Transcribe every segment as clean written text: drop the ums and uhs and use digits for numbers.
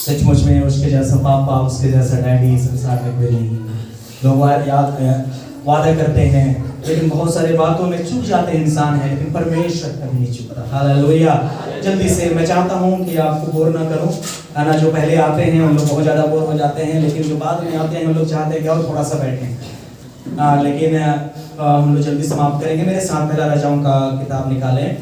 सचमुच में उसके जैसा पापा, उसके जैसा डैडी संसार में कोई नहीं है। लोग वादा करते हैं लेकिन बहुत सारे बातों में चूक जाते हैं इंसान है, लेकिन परमेश्वर कभी नहीं चूकता। हालेलुया। जल्दी से मैं चाहता हूँ कि आपको बोर ना करूँ, है ना। जो पहले आते हैं उन लोग बहुत ज़्यादा बोर हो जाते हैं, लेकिन जो बाद में आते हैं हम लोग चाहते हैं कि और थोड़ा सा बैठें। लेकिन हम लोग जल्दी समाप्त करेंगे। मेरे साथ पहला राजाओं का किताब निकालें,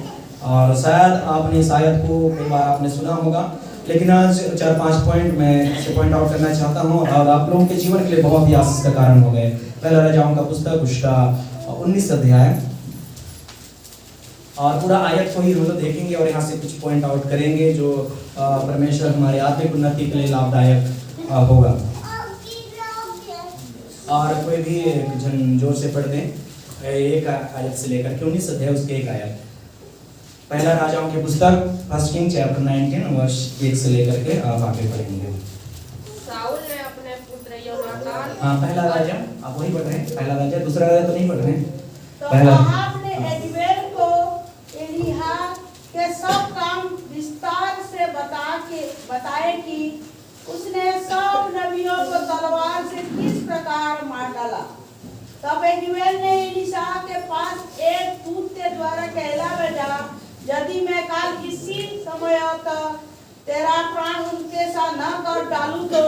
और शायद को कई बार आपने सुना होगा, लेकिन आज 4-5 पॉइंट मैं इसे पॉइंट आउट करना चाहता हूँ और आप लोगों के जीवन के लिए बहुत ही आशीष का कारण हो गए। पहला राजाओं का पुस्तक उसका 19 अध्याय, और पूरा आयत को ही हम लोग देखेंगे और यहाँ से कुछ पॉइंट आउट करेंगे जो परमेश्वर हमारे आत्मिक उन्नति के लिए लाभदायक होगा। और कोई भी जन जोर से पढ़ दें एक आयत से लेकर के 19 अध्याय उसके एक आयत। पहला राजाओं की पुस्तक 1 किंग चैप्टर 19 वर्ष 1 से लेकर के आप आगे पढ़ेंगे। साउल ने अपने पुत्र योनातान, पहला राजा आप वही पढ़ रहे हैं, पहला राजा, दूसरा राजा तो नहीं पढ़ रहे हैं। तो पहला आपने एजबेल को एलीहा के सब काम विस्तार से बताए कि उसने सब नबियों को तलवार से किस प्रकार मार डाला। तब एजबेल ने एलीशा के पास एक दूत के द्वारा कहला भेजा, यदि मैं काल इसी समय तक तेरा प्राण उनके साथ न कर डालूं तो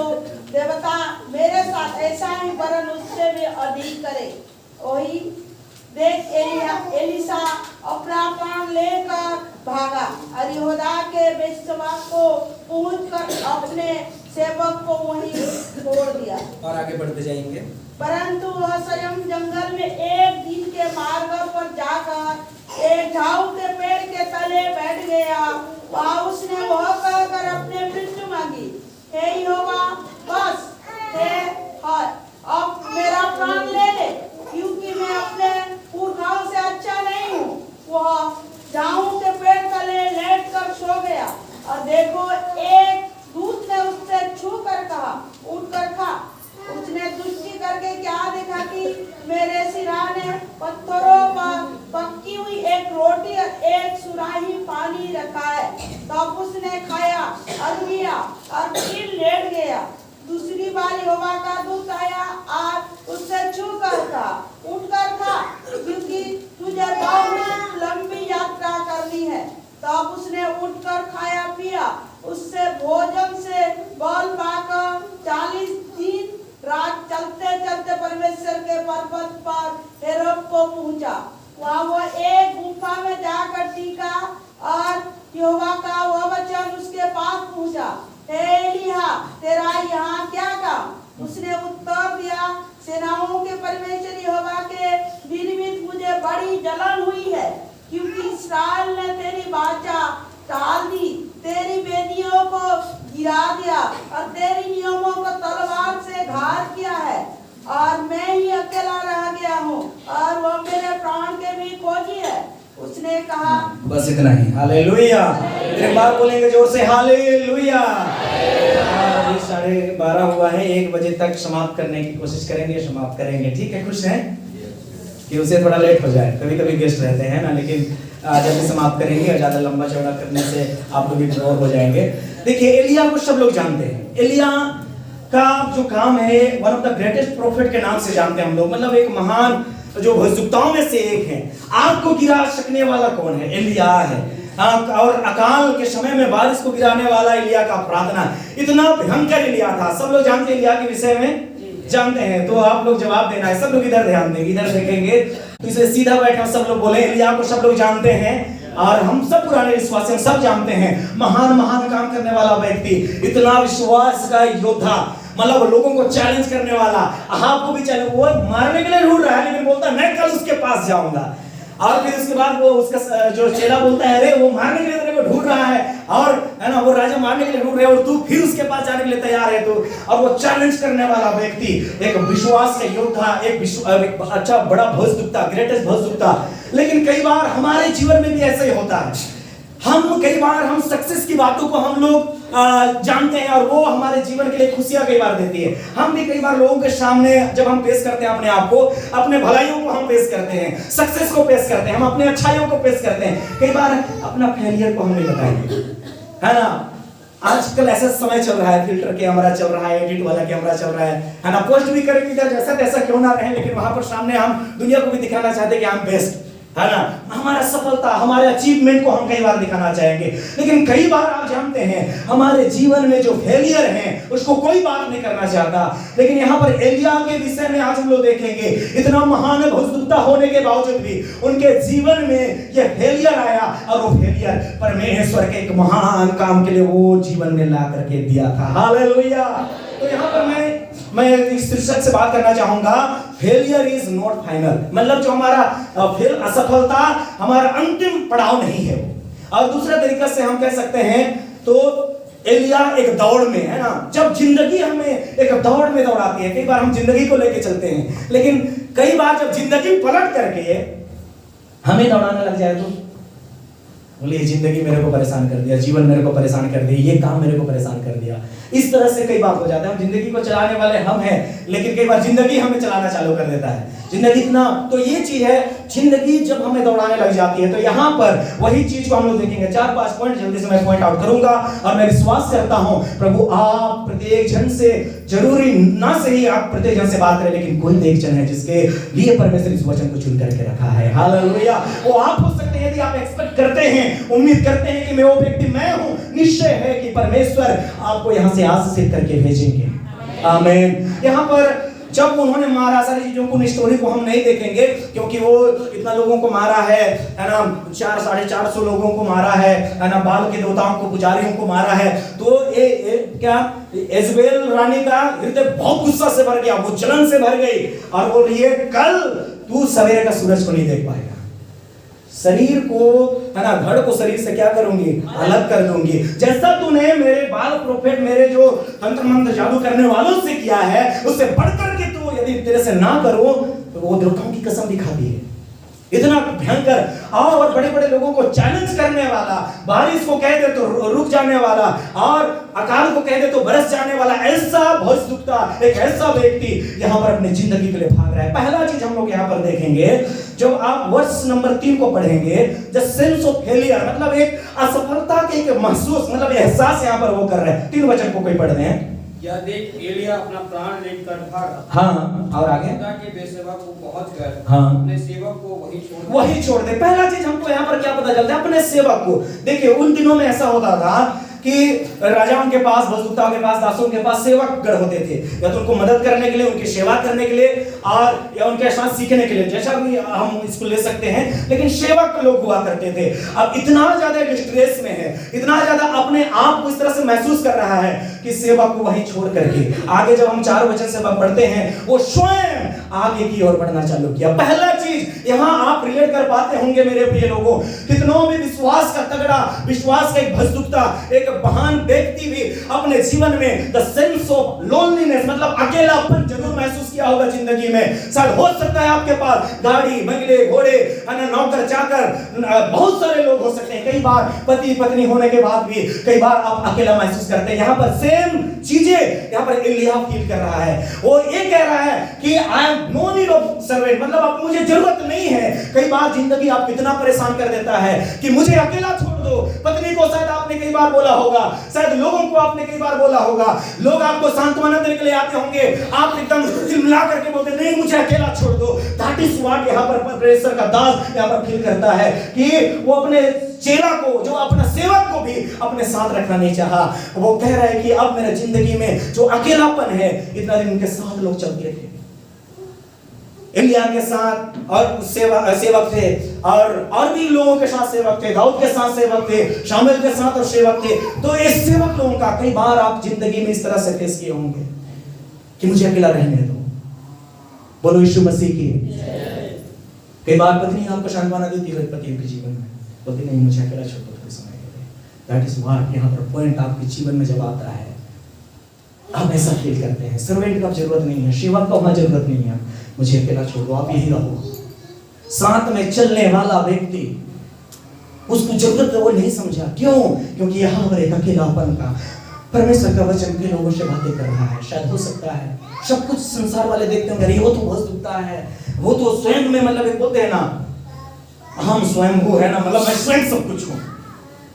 देवता मेरे साथ ऐसा ही वरन उससे भी अधिक करे। वही देख एलीशा अपना प्राण लेकर भागा और यहूदा के बेशवा को पहुंचकर अपने सेवक को वहीं छोड़ दिया। और आगे बढ़ते जाएंगे। परंतु वह स्वयं जंगल में एक दिन के मार्ग पर जाकर एक झाऊ के पेड़ के तले बैठ गया। वहाँ उसने वह कहकर अपने मृत्यु मांगी, हे यहोवा, बस अब मेरा प्राण ले, क्योंकि मैं अपने पुरखाओं से अच्छा नहीं हूँ। वह झाऊ के पेड़ तले लेट कर सो गया, और देखो एक दूत ने उससे छू कर कहा, उठकर खा। उसने दृष्टि करके क्या देखा कि मेरे सिरहाने पत्थरों पर पकी हुई एक रोटी और एक सुराही पानी रखा है। तब उसने खाया और पिया और फिर लेट गया। दूसरी बार यहोवा का दूत आया और उससे छू कर कहा, उठकर खा, क्योंकि तुझे बहुत लंबी यात्रा करनी है। तब उसने उठकर खाया पिया, उससे भोजन से बल पाकर 40 दिन रात चलते चलते परमेश्वर के पर्वत पर हेरोब को पहुंचा। वहाँ वो एक गुफा में जाकर टीका और यहोवा का वह वचन उसके पास पहुंचा, हे एलीहा, तेरा यहाँ क्या काम? उसने उत्तर दिया, सेनाओं के परमेश्वर यहोवा के निमित्त मुझे बड़ी जलन हुई है, क्योंकि इस्राएल ने तेरी वाचा टाल दी, तेरी वेदियों को गिरा दिया और तेरी नियमों को तलवार से घात किया है, और मैं ही अकेला रह गया हूँ और वो मेरे प्राण के भी खोजी है। उसने कहा, बस इतना ही। हालेलुया। एक बार बोलेंगे जोर से, हालेलुया। 12:30 हुआ है, 1 बजे तक समाप्त करने की कोशिश करेंगे, समाप्त करेंगे। ठीक है, खुश हैं कि उसे थोड़ा लेट हो जाए, कभी कभी गेस्ट रहते हैं ना, लेकिन जल्दी समाप्त करेंगे और ज़्यादा लंबा चौड़ा करने से आप लोग भी बोर हो जाएंगे। देखिए, एलिया को सब लोग जानते हैं। एलिया का जो काम है, one of the greatest prophet के नाम से जानते हैं हम लोग, मतलब एक महान जो भविष्यवक्ताओं में से एक है। आग को गिरा सकने वाला कौन है? एलिया है। और अकाल के समय में बारिश को गिराने वाला एलिया का प्रार्थना, इतना भयंकर एलिया था। सब लोग जानते हैं एलिया के विषय में, जानते हैं, तो आप लोग जवाब देना है। सब लोग इधर ध्यान देंगे, इधर देखेंगे, तो इसे सीधा बैठे सब लोग बोले, एलिया को सब लोग जानते हैं और हम सब पुराने विश्वासी सब जानते हैं। महान महान काम करने वाला व्यक्ति, इतना विश्वास का योद्धा, मतलब लोगों को चैलेंज करने वाला। आपको भी चैलेंज, वो मारने के लिए ढूंढ रहा है, लेकिन बोलता है मैं कल उसके पास जाऊंगा। और फिर उसके बाद वो उसका जो चेला बोलता है, अरे वो मारने के लिए तेरे को ढूंढ रहा है, और है ना, वो राजा मारने के लिए ढूंढ रहे हैं और तू फिर उसके पास जाने के लिए तैयार है। तो और वो चैलेंज करने वाला व्यक्ति, एक विश्वास का योद्धा, एक अच्छा बड़ा भविष्यवक्ता, ग्रेटेस्ट भविष्यवक्ता। लेकिन कई बार हमारे जीवन में भी ऐसा ही होता है। कई बार हम सक्सेस की बातों को हम लोग जानते हैं और वो हमारे जीवन के लिए खुशियां कई बार देती है। हम भी कई बार लोगों के सामने जब हम पेश करते हैं अपने आप को, अपने भलाइयों को हम पेश करते हैं, सक्सेस को पेश करते हैं, हम अपने अच्छाइयों को पेश करते हैं। कई बार अपना फेलियर को हम नहीं बताएंगे, है ना। आजकल ऐसा समय चल रहा है, फिल्टर कैमरा चल रहा है, एडिट वाला कैमरा चल रहा है ना। पोस्ट भी करेंगे इधर जैसा तैसा क्यों ना रहे, लेकिन वहां पर सामने हम दुनिया को भी दिखाना चाहते हैं कि हम बेस्ट है ना। हमारा सफलता, हमारे अचीवमेंट को हम कई बार दिखाना चाहेंगे, लेकिन कई बार आप जानते हैं हमारे जीवन में जो फेलियर है उसको कोई बात नहीं करना चाहता। लेकिन यहाँ पर एलिया के विषय में आज हम लोग देखेंगे, इतना महान भविष्यवक्ता होने के बावजूद भी उनके जीवन में यह फेलियर आया, और वो फेलियर परमेश्वर के एक महान काम के लिए वो जीवन में ला करके दिया था। हालेलुया। तो यहाँ पर मैं इस शीर्षक से बात करना चाहूंगा, फेलियर इज नॉट फाइनल। मतलब जो हमारा असफलता हमारा अंतिम पड़ाव नहीं है। और दूसरा तरीका से हम कह सकते हैं तो एलिया एक दौड़ में है ना। जब जिंदगी हमें एक दौड़ में दौड़ाती है, कई बार हम जिंदगी को लेके चलते हैं, लेकिन कई बार जब जिंदगी पलट करके हमें दौड़ाने लग जाए तो बोलिए जिंदगी मेरे को परेशान कर दिया, जीवन मेरे को परेशान कर दिया, ये काम मेरे को परेशान कर दिया। इस तरह से कई बार हो जाता है। हम जिंदगी को चलाने वाले हम हैं, लेकिन कई बार जिंदगी हमें चलाना चालू कर देता है। जिंदगी इतना, तो ये चीज है, जिंदगी जब हमें दौड़ाने लग जाती है तो यहाँ पर वही चीज को हम लोग देखेंगे। 4-5 पॉइंट जल्दी से मैं पॉइंट आउट करूंगा, और मैं विश्वास करता हूं प्रभु आप प्रत्येक जन से, जरूरी ना सही आप प्रत्येक जन से बात करें, लेकिन कोई एक जन है जिसके लिए परमेश्वर इस वचन को चुन करके रखा है। हालेलुया। वो आप हो सकते हैं, यदि आप एक्सपेक्ट करते हैं, उम्मीद करते हैं कि मैं वो व्यक्ति मैं हूं, निश्चय है कि परमेश्वर आपको यहाँ से आशीषित करके भेजेंगे। आमीन। यहाँ पर जब उन्होंने मारा, सारी चीजों को, स्टोरी को हम नहीं देखेंगे क्योंकि वो इतना लोगों को मारा है ना, 400-450 लोगों को मारा है ना, बाल के देवताओं को, पुजारियों को मारा है। तो क्या इज़बेल रानी का हृदय बहुत गुस्सा से भर गया, वो जलन से भर गई और बोल रही है कल तू सवेरे का सूरज को नहीं देख पाएगा। शरीर को है ना, धड़ को शरीर से क्या करूंगी, अलग कर दूंगी। जैसा तूने मेरे बाल प्रोफेट, मेरे जो तंत्र मंत्र जादू करने वालों से किया है, उससे बढ़कर के तू यदि तेरे से ना करो तो वो देवताओं की कसम भी खाती है। इतना भयंकर, और बड़े बड़े लोगों को चैलेंज करने वाला, बारिश को कह दे तो रुक जाने वाला, और अकाल को कह दे तो बरस जाने वाला, ऐसा भविष्यवक्ता, एक ऐसा व्यक्ति यहाँ पर अपनी जिंदगी के लिए भाग रहा है। पहला चीज हम लोग यहाँ पर देखेंगे, जब आप वर्ष नंबर 3 को पढ़ेंगे, द सेंस ऑफ फेलियर, मतलब एक असफलता के एक महसूस, मतलब एहसास यहाँ पर वो कर रहे हैं। 3 वचन को कोई पढ़ रहे हैं। यह देख एलिया अपना प्राण लेकर भागा। हाँ, और आगे खुदा के बेसेवा को पहुंचकर हाँ, अपने सेवक को वही छोड़ दे। पहला चीज हमको यहाँ पर क्या पता चलता है, अपने सेवक को। देखिए उन दिनों में ऐसा होता था कि राजाओं के पास, भविष्यवक्ताओं के पास, दासों के पास सेवक गण होते थे, या तो उनको मदद करने के लिए, उनकी सेवा करने के लिए, और या उनके साथ सीखने के लिए, जैसा भी हम इसको ले सकते हैं। लेकिन सेवक लोग हुआ करते थे। अब इतना ज्यादा डिस्ट्रेस में है, इतना ज्यादा अपने आप को इस तरह से महसूस कर रहा है कि सेवक को वहीं छोड़ करके आगे जब हम 4 वचन से पढ़ते हैं, वो स्वयं आगे की ओर बढ़ना चालू किया। पहला चीज यहाँ आप रिलेट कर पाते होंगे मेरे प्रिय लोगों, कितनों में विश्वास का तगड़ा, विश्वास का एक भविष्यवक्ता, एक महान व्यक्ति भी अपने जीवन में द सेंस ऑफ लोनलीनेस, मतलब अकेलापन जरूर महसूस किया होगा जिंदगी में। शायद हो सकता है आपके पास गाड़ी, बंगले, घोड़े, नौकर चाकर, बहुत सारे लोग हो सकते हैं। कई बार पति पत्नी होने के बाद भी कई बार आप अकेला महसूस करते हैं। यहाँ पर सेम चीजें यहाँ पर एलिया फील कर रहा है। वो ये कह रहा है कि I am no need of servant, मतलब अब मुझे जरूरत नहीं है। कई बार जिंदगी आप इतना परेशान कर देता है कि मुझे अकेला छोड़ दो। पत्नी को शायद आपने कई बार बोला होगा, शायद लोगों को आपने कई बार बोला होगा, लोग आपको सांत्वना देने के लिए आते होंगे, आप एकदम चिल्ला करके बोलते नहीं मुझे अकेला छोड़ दो। दैट इज व्हाट यहाँ पर परमेश्वर का दास यहाँ पर फील करता है कि वो अपने चेला को, जो अपना सेवक को भी अपने साथ रखना नहीं चाहा। वो कह रहा है कि अब मेरे जिंदगी में जो अकेलापन है, इतना दिन उनके साथ लोग चलते थे, एलिया के साथ और सेवक थे, और भी लोगों के साथ सेवक थे, दाऊद के साथ सेवक थे, शामुएल के साथ और सेवक थे। तो इस सेवक लोगों का कई बार आप जिंदगी में इस तरह से फेस किए होंगे कि मुझे अकेला रहने दो। बोलो यीशु मसीह की। कई बार पत्नी आपको सांत्वना देती है पति के जीवन में, बोलती नहीं मुझे अकेला छोड़ दो थोड़े समय के लिए। दैट इज व्हाट यहाँ पर पॉइंट आपके जीवन में जब आता है, आप ऐसा फील करते हैं सर्वेंट का जरूरत नहीं है, सेवक का वहां जरूरत नहीं है, मुझे अकेला छोड़ दो, आप यही रहो। साथ में चलने वाला व्यक्ति, उसको जरूरत वो नहीं समझा। क्यों? क्योंकि यहाँ पर एक अकेलापन का परमेश्वर का वचन के लोगों से बातें कर रहा है। शायद हो सकता है सब कुछ संसार वाले देखते होंगे, वो तो बहुत दुखता है, वो तो स्वयं में, मतलब एक बोलते हैं ना हम स्वयं वो है ना, मतलब मैं स्वयं सब कुछ हूँ।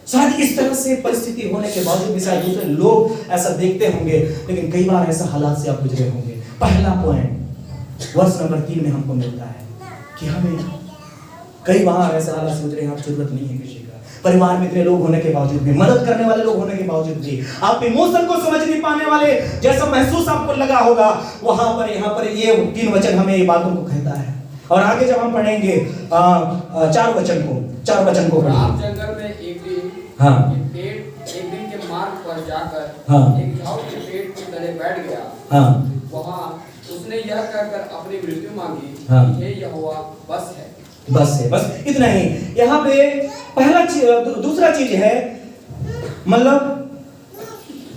शायद इस तरह से परिस्थिति होने के बावजूद भी शायद दूसरे लोग ऐसा देखते होंगे, लेकिन कई बार ऐसा हालात से आप गुजरे होंगे। पहला पॉइंट वर्ष नंबर 3 में हमको मिलता है कि हमें कई बार ऐसा हालात से गुजरे, आप जरूरत नहीं है किसी का, परिवार में इतने लोग होने के बावजूद भी, मदद करने वाले लोग होने के बावजूद भी, आप इमोशन को समझ नहीं पाने वाले जैसा महसूस आपको लगा होगा, वहां पर यहाँ पर ये 3 वचन हमें ये बातों को कहता है। और आगे जब हम पढ़ेंगे 4 वचन को और आप पढ़ेंगे। जंगल में एक दिन हाँ। एक दिन के मार्ग पर जाकर हाँ। एक झाऊ के पेड़ के तले बैठ गया। हाँ। वहाँ उसने यह कहकर अपनी मृत्यु मांगी, हाँ। हे यहोवा बस है। बस इतना ही। यहाँ पे पहला दूसरा चीज है, मतलब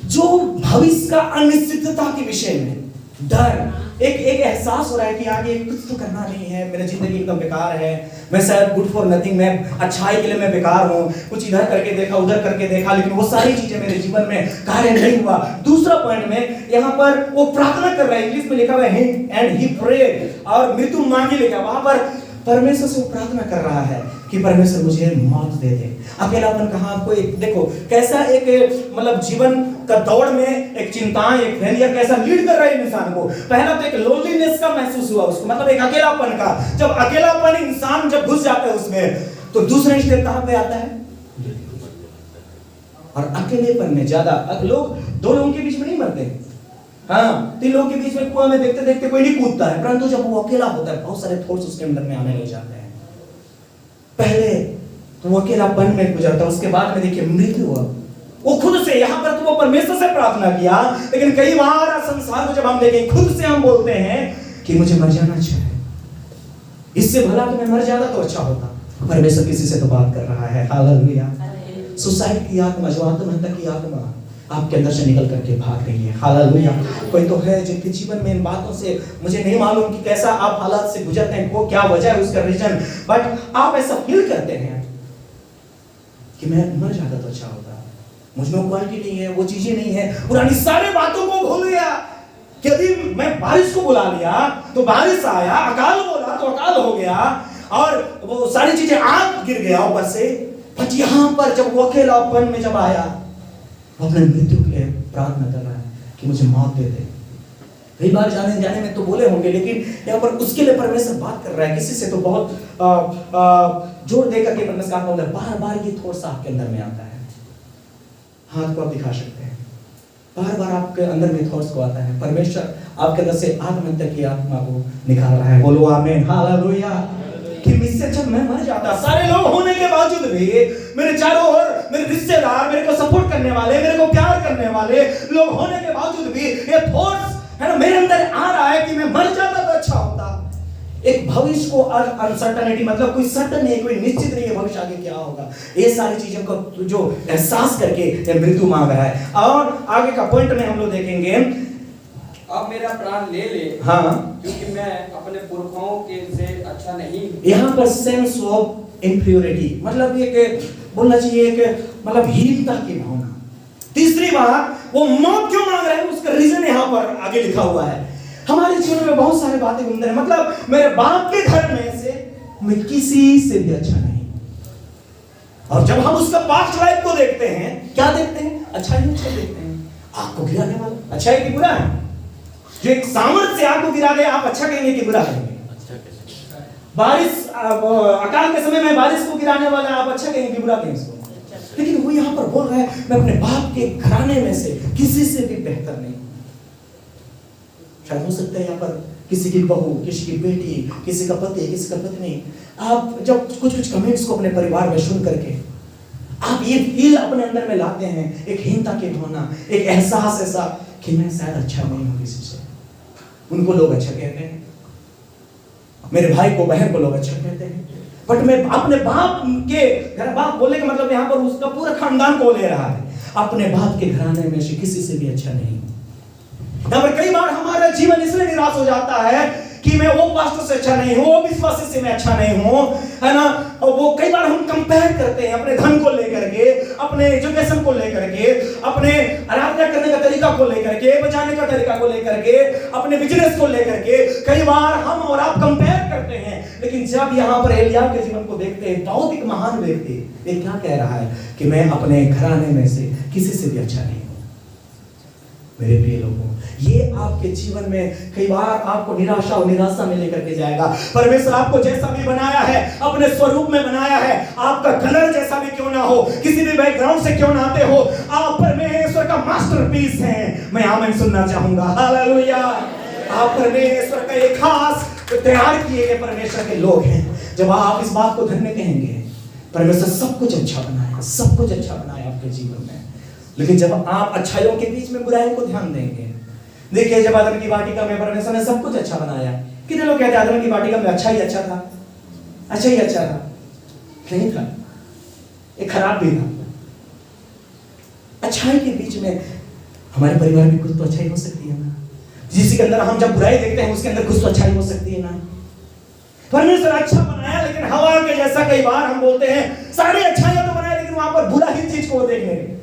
जो भविष्य का अनिश्चितता के विषय में डर, एक एहसास हो रहा है कि आगे कुछ तो करना नहीं है, मेरी जिंदगी एकदम बेकार है, मैं शायद गुड फॉर नथिंग, मैं अच्छाई के लिए मैं बेकार हूँ, कुछ इधर करके देखा उधर करके देखा, लेकिन वो सारी चीजें मेरे जीवन में कार्य नहीं हुआ। दूसरा पॉइंट में यहाँ पर वो प्रार्थना कर रहा है, इंग्लिश में लिखा हुआ है एंड ही प्रेड, और मृत्यु मांगी लिखा, वहां पर परमेश्वर से वो प्रार्थना कर रहा है कि परमेश्वर मुझे मौत दे दे। अकेलापन कहाँ आपको एक देखो कैसा एक मतलब जीवन का दौड़ में एक चिंताएं, एक फेलियर कैसा लीड कर रहा है इंसान को। पहला तो एक लोनलीनेस का महसूस हुआ उसको, मतलब एक अकेलापन का। जब अकेलापन इंसान जब घुस जाता है उसमें, तो दूसरा स्टेप कहाँ पे आता है? और अकेलेपन में ज्यादा लोग 2 लोगों के बीच में नहीं मरते, हाँ 3 लोगों के बीच में कुआं में देखते देखते कोई नहीं कूदता है, परंतु जब वो अकेला होता है बहुत सारे थॉट्स उसके अंदर में आने लग जाते हैं। पहले तो वो अकेलापन में गुजरता है, उसके बाद में देखिए मृत्यु हुआ। वो खुद से, यहाँ पर तो वो परमेश्वर से प्रार्थना किया, लेकिन कई बार संसार को जब हम देखें खुद से हम बोलते हैं कि मुझे मर जाना चाहिए, इससे भला तो मैं मर जाता तो अच्छा होता। परमेश्वर किसी से तो बात कर रहा है। हालेलुया। सुसाइड की आत्मा, जो आत्महत्या की आत्मा आपके अंदर से निकल करके भाग रही है। हालेलुया। कोई तो है जिनके जीवन में इन बातों से, मुझे नहीं मालूम कि कैसा आप हालात से गुजरते हैं, वो क्या वजह है उसका रीजन, बट आप ऐसा फील करते हैं कि मैं मर जाता तो अच्छा होता, मुझ में क्वालिटी नहीं है, वो चीजें नहीं है, पुरानी सारी बातों को भूल गया कि यदि मैं बारिश को बुला लिया तो बारिश आया, अकाल बोला तो अकाल हो गया, और वो सारी चीजें आग गिर गया ऊपर से। बट यहाँ पर जब वो अकेलापन में जब आया, वो अपने मृत्यु के लिए प्रार्थना कर रहा है कि मुझे मौत दे दे। कई बार जाने में तो बोले होंगे, लेकिन यहाँ पर उसके लिए परमेश्वर बात कर रहा है किसी से तो बहुत जोर देकर के परमेश्वर का बार बार ये थॉट्स आपके अंदर में आता है। हाथ को आप दिखा सकते हैं, बार बार आपके अंदर में थॉट्स को आता है। परमेश्वर आपके अंदर से आत्महत्या की आत्मा को निकाल रहा है। बोलो आमीन। हालेलुया। कि इससे अच्छा मैं मर जाता। सारे लोग होने के बावजूद भी, मेरे चारों ओर मेरे रिश्तेदार, मेरे को सपोर्ट करने वाले, मेरे को प्यार करने वाले लोग होने के बावजूद भी ये थॉट्स है ना मेरे अंदर आ रहा है कि मैं मर जाता तो अच्छा होता। एक भविष्य को अनसर्टेनिटी, मतलब कोई सर्टन नहीं, कोई निश्चित नहीं है भविष्य आगे क्या होगा। ये सारी चीजों को जो एहसास करके मृत्यु मांग रहा है। और आगे का पॉइंट में हम लोग देखेंगे, अब मेरा प्राण ले ले, हाँ, क्योंकि मैं अपने पुरखाओं के से अच्छा नहीं। यहाँ पर सेंस ऑफ इंफीरियरिटी, मतलब एक बोलना चाहिए एक मतलब हीनता की भावना। तीसरी बात, वो मौत क्यों मांग रहे हैं उसका रीजन यहाँ पर आगे लिखा हुआ है। हमारे जीवन में बहुत सारे बातें घूमते हैं, मतलब मेरे बाप के घर में से मैं किसी से भी अच्छा नहीं। और जब हम उसका पास्ट लाइफ को देखते हैं, क्या देखते हैं? अच्छा ही अच्छा देखते हैं। आपको गिराने वाला अच्छा है कि बुरा है? जो एक सामर्थ से आपको गिरा दे, आप अच्छा कहेंगे कि बुरा कहेंगे? बारिश अकाल के समय में बारिश को गिराने वाला, आप अच्छा कहेंगे कि बुरा कहेंगे उसको? लेकिन वो यहाँ पर बोल रहा है मैं अपने बाप के घराने में से किसी से भी बेहतर नहीं। शायद हो सकता है यहाँ पर किसी की बहू, किसी की बेटी, किसी का पति, किसी का पत्नी, आप जब कुछ कमेंट्स को अपने परिवार में सुन करके आप ये फील अपने अंदर में लाते हैं, एक हीनता की भावना, एक एहसास ऐसा कि मैं शायद अच्छा नहीं हूं किसी से। उनको लोग अच्छा कहते हैं, मेरे भाई को, बहन को लोग अच्छा कहते हैं, बट मैं अपने बाप के घर, बाप बोले का मतलब यहाँ पर उसका पूरा खानदान को ले रहा है, अपने बाप के घराने में से किसी से भी अच्छा नहीं। यहाँ पर कई बार हमारा जीवन इसलिए निराश हो जाता है कि मैं वो पास्टर से अच्छा नहीं हूँ, वो विश्वासी से मैं अच्छा नहीं हूँ, है ना। और वो कई बार हम कंपेयर करते हैं अपने धन को लेकर के, अपने एजुकेशन को लेकर के, अपने आराधना करने का तरीका को लेकर के, बचाने का तरीका को लेकर के, अपने बिजनेस को लेकर के कई बार हम और आप कंपेयर करते हैं। लेकिन जब यहाँ पर एलियाह के जीवन को देखते हैं, बहुत एक महान व्यक्ति, ये क्या कह रहा है कि मैं अपने घराने में से किसी से भी अच्छा नहीं हूँ। मेरे प्रिय लोगों, ये आपके जीवन में कई बार आपको निराशा और निराशा में लेकर के जाएगा। परमेश्वर आपको जैसा भी बनाया है, अपने स्वरूप में बनाया है, आपका कलर जैसा भी क्यों ना हो, किसी भी बैकग्राउंड से क्यों ना आते हो, आप परमेश्वर का मास्टरपीस हैं। मैं आमीन सुनना चाहूंगा। हालेलुया। आप परमेश्वर का एक खास तैयार किए गए परमेश्वर के लोग हैं। जब आप इस बात को धन्य कहेंगे, परमेश्वर सब कुछ अच्छा बनाया, सब कुछ अच्छा बनाया आपके जीवन में। लेकिन जब आप अच्छाइयों के बीच में बुराइयों को ध्यान देंगे, देखिए जब आदम की वाटिका में परमेश्वर ने सब कुछ अच्छा बनाया, कितने लोग कहते हैं आदम की वाटिका में अच्छा ही अच्छा था, अच्छा ही अच्छा था? नहीं था, ये खराब भी था। अच्छाई के बीच में हमारे परिवार में कुछ तो अच्छाई हो सकती है ना। जिसके अंदर हम जब बुराई देखते हैं, उसके अंदर कुछ तो अच्छाई हो सकती है ना। परमेश्वर अच्छा बनाया, लेकिन हवा के जैसा कई बार हम बोलते हैं सारी अच्छाइयां तो बनाए, लेकिन वहां पर बुरा ही चीज को देखने लगे।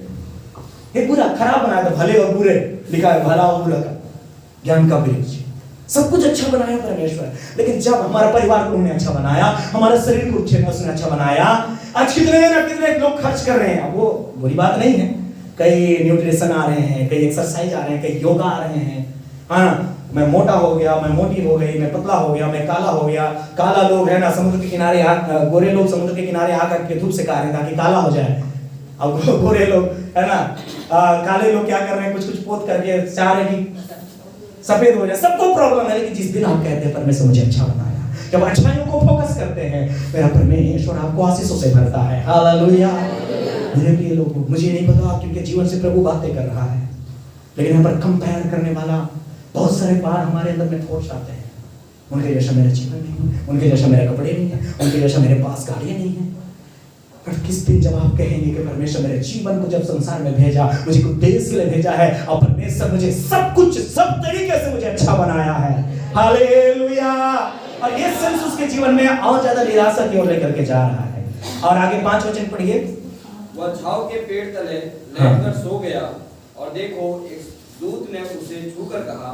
ये बुरा खराब बनाया था, भले और बुरे लिखा है, भला और बुरा का ज्ञान का वृक्ष। सब कुछ अच्छा बनाया परमेश्वर, लेकिन जब हमारा परिवार को उन्होंने अच्छा बनाया, हमारे शरीर को उसने अच्छा बनाया। आज कितने ना कितने लोग खर्च कर रहे हैं, वो बुरी बात नहीं है। कई न्यूट्रिशन आ रहे हैं, कई एक्सरसाइज आ रहे हैं, कई योगा आ रहे हैं। हाँ, मैं मोटा हो गया, मैं मोटी हो गई, मैं पतला हो गया, मैं काला हो गया। काला लोग है ना समुद्र के किनारे, गोरे लोग समुद्र के किनारे आकर के धूप सेका रहे हैं ताकि काला हो जाए। अब गोरे लोग है ना, काले लोग क्या कर रहे हैं, कुछ कुछ पोत करके चाह रहे कि सफेद हो जाए। सबको प्रॉब्लम है, लेकिन जिस दिन आप कहते हैं परमेश्वर मुझे अच्छा बनाया, जब अच्छाइयों को फोकस करते हैं, मेरा परमेश्वर आपको आशीषों से भरता है। हालेलुया। मेरे प्रिय लोगों, मुझे नहीं पता आप किनके जीवन से प्रभु बातें कर रहा है, लेकिन यहाँ पर कंपेयर करने वाला बहुत सारे बार हमारे अंदर में थॉट्स आते हैं। उनके जैसा मेरा जीवन नहीं है, उनके जैसा मेरे कपड़े नहीं है, उनके जैसा मेरे पास गाड़ियां नहीं है। पर किस दिन जब आप कहेंगे कि परमेश्वर मेरे जीवन को जब संसार में भेजा, मुझे उद्देश्य के लिए भेजा है, और परमेश्वर मुझे सब कुछ सब तरीके से मुझे अच्छा बनाया है। हालेलुया। और ये सेंस उसके जीवन में और ज्यादा निराशा की ओर लेकर के जा रहा है। और आगे 5 वचन पढ़िए। वह झाव के पेड़ तले लेटकर सो गया, और देखो एक दूत ने उसे छूकर कहा,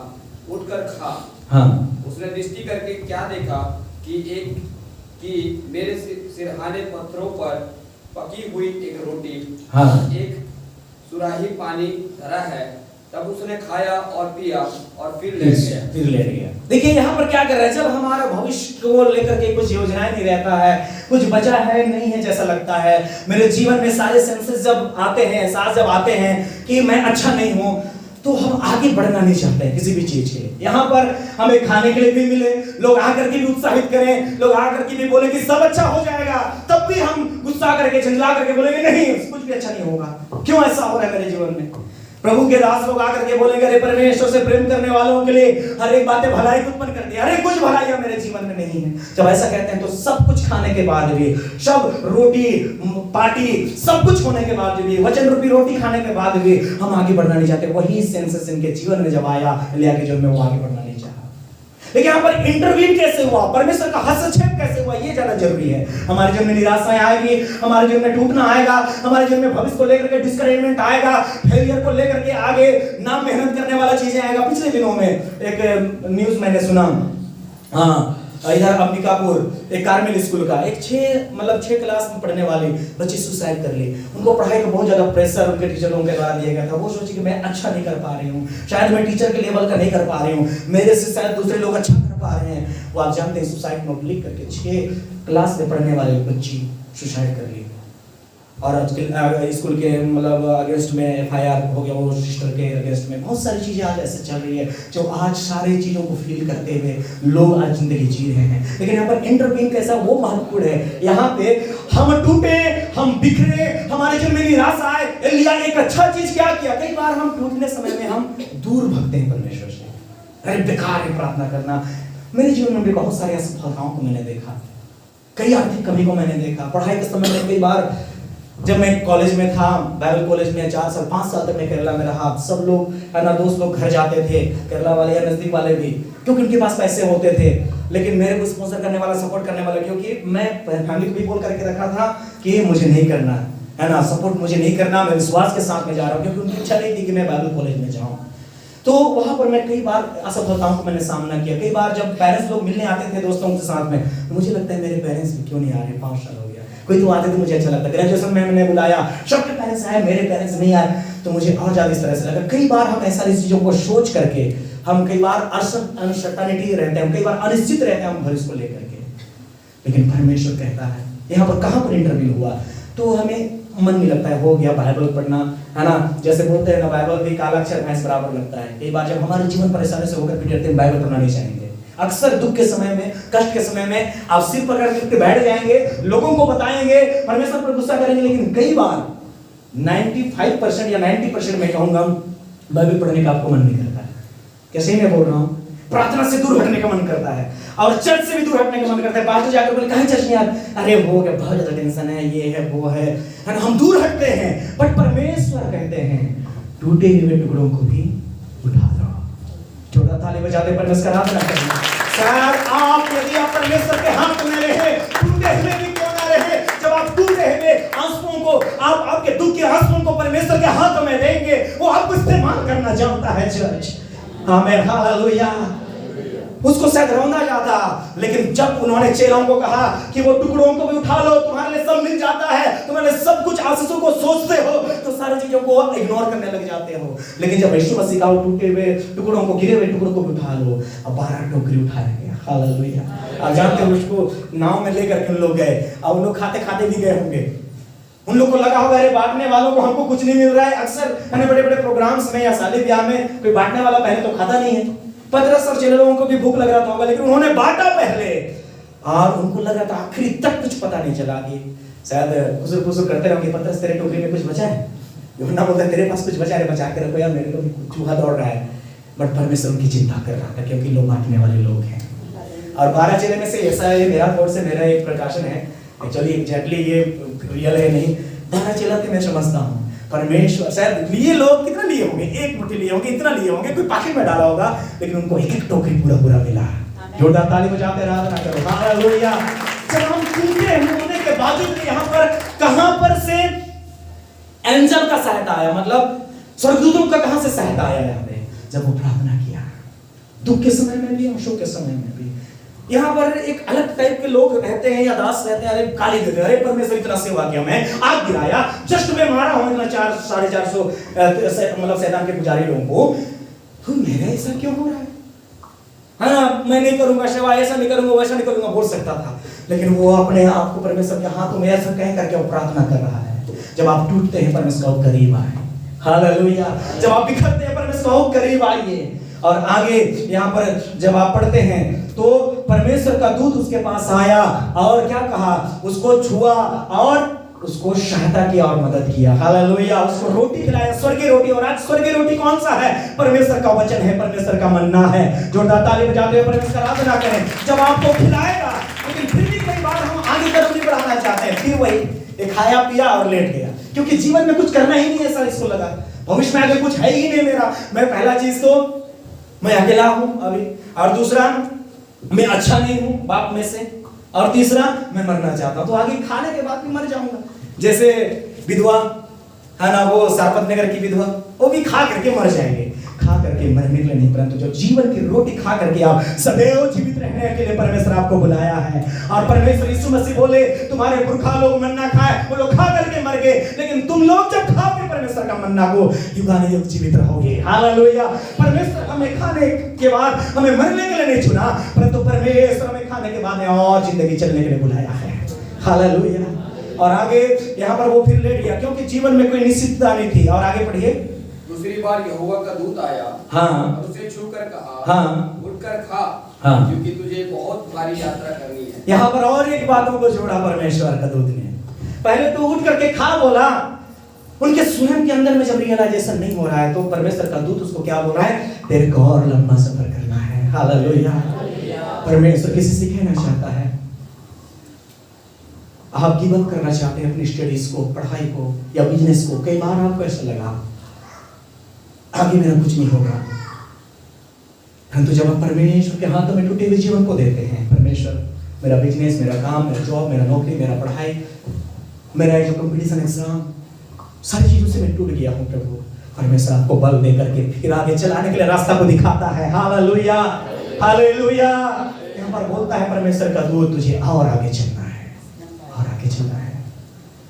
उठकर खा। हाँ। उसने दृष्टि करके क्या देखा कि मेरे सिरहाने पत्थरों पर पकी हुई एक रोटी, हाँ, एक सुराही पानी धरा है। तब उसने खाया और पिया और फिर लेट गया। देखिए यहाँ पर क्या कर रहा है, जब हमारा भविष्य को लेकर के कुछ योजनाएं नहीं रहता है, कुछ बचा है नहीं है जैसा लगता है, मेरे जीवन में सारे सेंसेस जब आते हैं, एहसास जब आते हैं कि मैं अच्छा नहीं हूँ, तो हम आगे बढ़ना नहीं चाहते हैं किसी भी चीज के। यहाँ पर हमें खाने के लिए भी मिले, लोग आकर के भी उत्साहित करें, लोग आकर के भी बोले कि सब अच्छा हो जाएगा, तब भी हम गुस्सा करके झंझला करके बोलेंगे नहीं, कुछ भी अच्छा नहीं होगा। क्यों ऐसा हो रहा है मेरे जीवन में? प्रभु के दास लोग आकर के बोलेंगे, अरे परमेश्वर से प्रेम करने वालों के लिए हर एक बातें भलाई उत्पन्न कर दी, अरे कुछ भलाइयां मेरे जीवन में नहीं है। जब ऐसा कहते हैं तो सब कुछ खाने के बाद भी, सब रोटी पार्टी सब कुछ होने के बाद भी, वचन रूपी रोटी खाने के बाद भी हम आगे बढ़ना नहीं चाहते। वही सेंसेस इनके जीवन में जब आया, एलिय्याह के जीवन में वो आगे बढ़ना नहीं चाहा। लेकिन यहाँ पर इंटरवीन कैसे हुआ, परमेश्वर का हस्तक्षेप कैसे हुआ, ये ज्यादा जरूरी है। हमारे जीवन में निराशाएं आएगी, हमारे जीवन में टूटना आएगा, हमारे जीवन में भविष्य को लेकर के डिस्करेजमेंट आएगा, फेलियर को लेकर के आगे ना मेहनत करने वाला चीजें आएगा। पिछले दिनों में एक न्यूज मैंने सुना, हाँ, इधर अंबिकापुर एक कार्मेल स्कूल का एक 6 क्लास में पढ़ने वाली बच्ची सुसाइड कर ली। उनको पढ़ाई का बहुत ज्यादा प्रेशर उनके टीचरों के द्वारा दिया गया था। वो सोची कि मैं अच्छा नहीं कर पा रही हूँ, शायद मैं टीचर के लेवल का नहीं कर पा रही हूँ, मेरे से शायद दूसरे लोग अच्छा कर पा रहे हैं। वो आप जानते हैं सुसाइड नोट लिख करके 6 क्लास में पढ़ने वाली बच्ची सुसाइड कर ली। और आजकल स्कूल के मतलब अगेंस्ट में FIR हो गया, वो सिस्टर के अगेंस्ट में बहुत सारी चीज़ें आज ऐसे चल रही है जो आज सारी चीज़ों को फील करते हुए लोग आज जिंदगी जी रहे हैं। लेकिन यहाँ पर इंटरवीन कैसा वो महत्वपूर्ण है। यहाँ पे हम टूटे, हम बिखरे, हमारे जीवन में निराशा आए, एलिय्याह एक अच्छा चीज क्या किया, कई बार हम टूटने समय में हम दूर भागते हैं परमेश्वर से, अरे बेकार है प्रार्थना करना। मेरे जीवन में भी बहुत सारी असफलताओं को मैंने देखा, कई आर्थिक कमी को मैंने देखा, पढ़ाई के समय में कई बार जब मैं कॉलेज में था, बाइबल कॉलेज में 4 साल 5 साल तक मैं केरला में रहा, सब लोग है ना, दोस्त लोग घर जाते थे, केरला वाले या नजदीक वाले भी, क्योंकि उनके पास पैसे होते थे। लेकिन मेरे को स्पॉन्सर करने वाला, सपोर्ट करने वाला, क्योंकि मैं फैमिली को भी बोल करके रखा था कि ये मुझे नहीं करना है ना, सपोर्ट मुझे नहीं करना, मैं विश्वास के साथ में जा रहा हूँ, क्योंकि उनकी इच्छा नहीं थी कि मैं बाइबल कॉलेज में जाऊँ। तो वहां पर मैं कई बार असफलताओं को मैंने सामना किया। कई बार जब पेरेंट्स लोग मिलने आते थे दोस्तों के साथ में, तो मुझे लगता है मेरे पेरेंट्स भी क्यों नहीं आ रहे, 5 साल हो गया, कोई तो आते थे मुझे अच्छा लगता। ग्रेजुएशन में मैंने बुलाया, सबके पेरेंट्स आए, मेरे पेरेंट्स नहीं आए, तो मुझे और ज्यादा इस तरह से लगा। कई बार हम ऐसा चीजों को सोच करके, हम कई बार अनसर्टेनिटी रहते हैं, कई बार अनिश्चित रहते हैं हम भविष्य को लेकर के। लेकिन परमेश्वर कहता है, यहाँ पर कहाँ पर इंटरव्यू हुआ, तो हमें मन नहीं लगता है, हो गया बाइबल पढ़ना, है ना, जैसे बोलते हैं ना, बाइबल भी काला अक्षर भैंस बराबर लगता है। कई बार जब हमारे जीवन परेशानी से होकर गुजरते हैं, बाइबल पढ़ना नहीं चाहेंगे। अक्सर दुख के समय में, कष्ट के समय में आप सिर पकड़ के बैठ जाएंगे, लोगों को बताएंगे, परमेश्वर पर गुस्सा करेंगे। लेकिन कई बार 95% या 90% मैं कहूंगा, बाइबल पढ़ने का आपको मन नहीं करता है। कैसे मैं बोल रहा हूँ, प्रार्थना से दूर हटने का मन करता है, और चर्च से भी दूर हटने का मन करता है। पास्टर जाकर बोले कहीं चर्च नहीं यार, अरे वो क्या बहुत ज्यादा टेंशन है, ये है वो है ना, हम दूर हटते हैं। बट परमेश्वर कहते हैं, टूटे हुए टुकड़ों को भी उठा लो। छोटा ताली बजाते परमेश्वर का आराधना करें। शायद आप, यदि आप परमेश्वर के हाथ में रहे, टूटे हुए भी क्यों ना रहे, जब आप टूटे हुए आंसुओं को, आप आपके दुख के आंसुओं को परमेश्वर के हाथ में देंगे, वो आपको इस्तेमाल करना जानता है। चर्च, आमीन, हालेलुया। उसको शायद रोना जाता, लेकिन जब उन्होंने चेलों को कहा कि वो टुकड़ों को भी उठा लो, तुम्हारे लिए सब मिल जाता है, तुम्हारे सब कुछ आशीषों को सोचते हो तो सारी चीजों को इग्नोर करने लग जाते हो। लेकिन जब यीशु मसीह का टूटे हुए टुकड़ों को, गिरे हुए टुकड़ों को उठा लो, अब 12 टोकरी उठाया गया। हालेलुया। आप जानते हो, उसको नाव में लेकर के उन लोग गए, और उन लोग खाते खाते भी गए होंगे। उन लोग को लगा होगा, अरे बांटने वालों को हमको कुछ नहीं मिल रहा है। अक्सर मैंने बड़े बड़े प्रोग्राम्स में या शादी ब्याह में कोई बांटने वाला पहले तो खाता नहीं है। पतरस और चेले लोगों को भी भूख लग रहा था होगा, लेकिन उन्होंने बांटा पहले, और उनको लगा था आखिरी तक कुछ पता नहीं चला कि शायद खुसुर करते रहोगे, पतरस तेरे टोकरी में कुछ बचा है, यूहन्ना बोलता है तेरे पास कुछ बचा है, बचा के रखो यार, मेरे को भी चूहा दौड़ रहा है। बट परमेश्वर उनकी चिंता कर रहा था, क्योंकि लोग बांटने वाले लोग हैं। और 12 चेले में से ऐसा, ये मेरा कोड से मेरा एक प्रकाशन है, एक्चुअली एग्जैक्टली ये रियल है नहीं, 12 चेला थे मैं समझता हूँ। परमेश्वर शायद लिए लोग कितना लिए होंगे, 1 मुट्ठी लिए होंगे, इतना लिए होंगे, कोई पाकिट में डाला होगा, लेकिन उनको एक टोकरी पूरा मिला। जोरदार ताली बजाते आराधना करो, हालेलुया। जब हम टूटे होने के बावजूद यहाँ पर कहां पर से एंजल का सहायता आया, मतलब स्वर्गदूतों का कहां से सहायता आया यहाँ पे, जब वो प्रार्थना किया, दुख के समय में भी और सुख के समय में भी। यहाँ पर एक अलग टाइप के लोग रहते हैं या दास रहते हैं, अरे गाली देते हैं, अरे परमेश्वर इतना सेवा किया, मैं आग गिराया, जस्ट में मारा हूं इतना 400-450 मतलब शैतान के पुजारी लोगों को, तो मेरा ऐसा क्यों हो रहा है ना, मैं नहीं करूंगा सेवा, ऐसा नहीं करूंगा, वैसा नहीं करूंगा, बोल सकता था। लेकिन वो अपने आप को परमेश्वर के हाथों में ऐसा कह करके वो प्रार्थना कर रहा है। जब आप टूटते हैं, परमेश्वर को करीब आए, हालेलुया। जब आप बिखरते हैं, परमेश्वर को करीब आइए। और आगे यहाँ पर जब आप पढ़ते हैं, तो परमेश्वर का दूत उसके पास आया और क्या कहा, उसको छुआ और उसको सहायता किया और मदद किया। हालेलुया। उसको रोटी खिलाया, स्वर्गीय रोटी। और आज स्वर्गीय रोटी कौन सा है? परमेश्वर का वचन है, परमेश्वर का मन्ना है। जोरदार ताली बजाते हुए परमेश्वर का आराधना करें। जब आपको खिलाएगा, लेकिन फिर भी कई बार हम आगे कदम नहीं बढ़ाना चाहते हैं, फिर वही खाया पिया और लेट गया, क्योंकि जीवन में कुछ करना ही नहीं है। सर इसको लगा भविष्य में आगे कुछ है ही नहीं मेरा। मैं पहला चीज तो मैं अकेला हूं अभी, और दूसरा मैं अच्छा नहीं हूं बाप में से, और तीसरा मैं मरना चाहता हूं। तो आगे खाने के बाद भी मर जाऊंगा। जैसे विधवा है ना, वो सारपत नगर की विधवा, वो भी खा करके मर जाएंगे। खा करके मरने के लिए नहीं, परंतु जो जीवन की रोटी खा करके आप सदैव जीवित रहने के लिए परमेश्वर आपको बुलाया है। और परमेश्वर यीशु मसीह बोले, तुम्हारे पुरखा लोग मन्ना खाए, वो लोग खा करके मर गए, लेकिन तुम लोग जब खाओगे परमेश्वर का मन्ना को, युगानुयुग जीवित रहोगे। हालेलुया। परमेश्वर हमें खाने के बाद हमें मरने के लिए नहीं चुना, परंतु परमेश्वर हमें खाने के बाद और जिंदगी चलने के लिए बुलाया है। हालेलुया। और आगे यहाँ पर वो फिर लेट गया, क्योंकि जीवन में कोई निश्चितता नहीं थी। और आगे पढ़िए। दूसरी बार यहोवा का दूत आया, हाँ, और उसे छूकर कहा, हाँ, उठकर खा, हाँ, क्योंकि तुझे बहुत भारी यात्रा करनी है। यहाँ पर और एक बातों को जोड़ा परमेश्वर का दूत ने। पहले तो उठ करके खा बोला, उनके स्वयं के अंदर में जब रियलाइजेशन नहीं हो रहा है, तो परमेश्वर का दूत उसको क्या बोल रहा है, तेरे को और लंबा सफर करना है। हालेलुया। परमेश्वर किसी से कहना चाहता है, आप गिव अप करना चाहते हैं अपनी स्टडीज को, पढ़ाई को या बिजनेस को, कई बार आपको ऐसा लगा आगे मेरा कुछ नहीं होगा, परंतु जब आप परमेश्वर के हाथों में टूटे हुए जीवन को देते हैं, परमेश्वर मेरा बिजनेस, मेरा काम, मेरा जॉब, मेरा नौकरी, मेरा पढ़ाई, मेरा जो कंपटीशन एग्जाम, सारी चीजों से मैं टूट गया हूँ प्रभु, परमेश्वर आपको बल दे करके फिर आगे चलाने के लिए रास्ता को दिखाता है। Hallelujah, hallelujah. यहाँ पर बोलता है परमेश्वर का दूत तुझे और आगे चलना है, और आगे चलना है।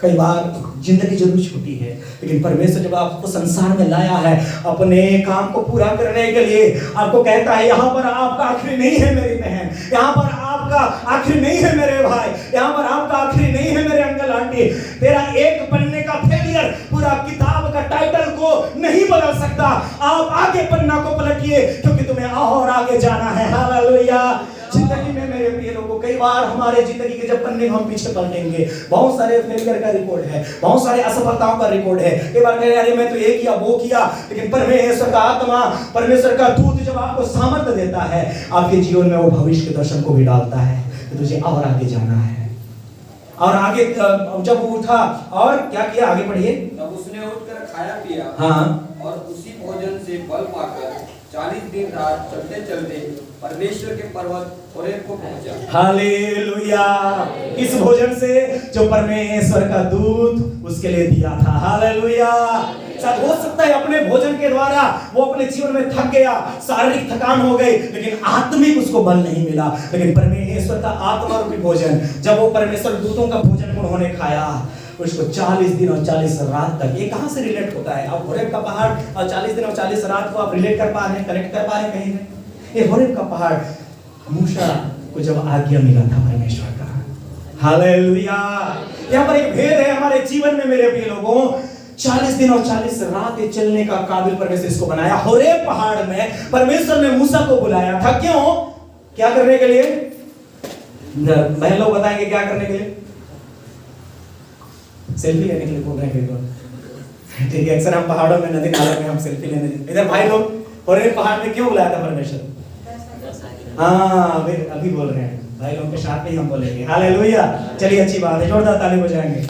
कई बार जिंदगी जरूर छोटी है, लेकिन परमेश्वर जब आपको संसार में लाया है अपने काम को पूरा करने के लिए, आपको कहता है यहाँ पर आपका आखिरी नहीं है मेरी बहन, यहाँ पर आपका आखिरी नहीं है मेरे भाई, यहाँ पर आपका आखिरी नहीं है मेरे अंकल आंटी। तेरा एक पन्ने का फेलियर पूरा किताब का टाइटल को नहीं बदल सकता। आप आगे पन्ना को पलटिए, क्योंकि तुम्हें और आगे जाना है। हालेलुया। जिंदगी में मेरे प्रिय लोगों, कई बार हमारे जिंदगी के जब पन्ने हम पीछे पलटेंगे, बहुत सारे फेलियर का रिकॉर्ड है, बहुत सारे असफलताओं का रिकॉर्ड है। कई बार कह अरे मैं तो ये किया वो किया, लेकिन परमेश्वर का आत्मा, परमेश्वर का दूत जब आपको सामर्थ्य देता है, आपके जीवन में वो भविष्य के दर्शन को भी डालता है कि तुझे और आगे जाना है। और आगे जब उठा और क्या किया, आगे पढ़िए। तब उसने उठकर खाया पिया, हाँ, और उसी भोजन से बल पाकर 40 दिन रात चलते चलते परमेश्वर के पर्वत होरेब को पहुंचा। हालेलुया। इस भोजन से जो परमेश्वर का दूत उसके लिए दिया था। हालेलुया। शायद हो सकता है अपने भोजन के द्वारा वो अपने जीवन में थक गया, शारीरिक थकान हो गई, लेकिन आत्मिक उसको बल नहीं मिला। लेकिन परमेश्वर का आत्मा रूपी भोजन, जब वो परमेश्वर दूतों का भोजन उन्होंने खाया, उसको 40 दिन और 40 रात तक, ये कहां से रिलेट होता है? आप होरेब का पहाड़ और 40 दिन और 40 रात को आप रिलेट कर पा रहे हैं, कनेक्ट कर पा रहे हैं कहीं में? ये होरेब का पहाड़ मूसा को जब आज्ञा मिला था परमेश्वर का। हालेलुया। यहाँ पर एक भेद है हमारे जीवन में मेरे प्रिय लोगों। 40 दिन और 40 रात चलने का काबिल परमेश्वर इसको बनाया। होरेब पहाड़ में परमेश्वर ने मूसा को बुलाया था। क्यों? क्या करने के लिए? बहन लोग बताएंगे क्या करने के लिए? सेल्फी लेने के लिए बोल रहे हैं। ठीक है, अक्सर हम पहाड़ों में, नदी नालों में हम सेल्फी लेने, इधर भाई लोग होरेब पहाड़ में क्यों बुलाया था परमेश्वर? हाँ, अभी बोल रहे हैं भाई लोग के साथ ही हम बोलेंगे। हालेलुया। चलिए, अच्छी बात है, जोरदार ताली बजाएंगे।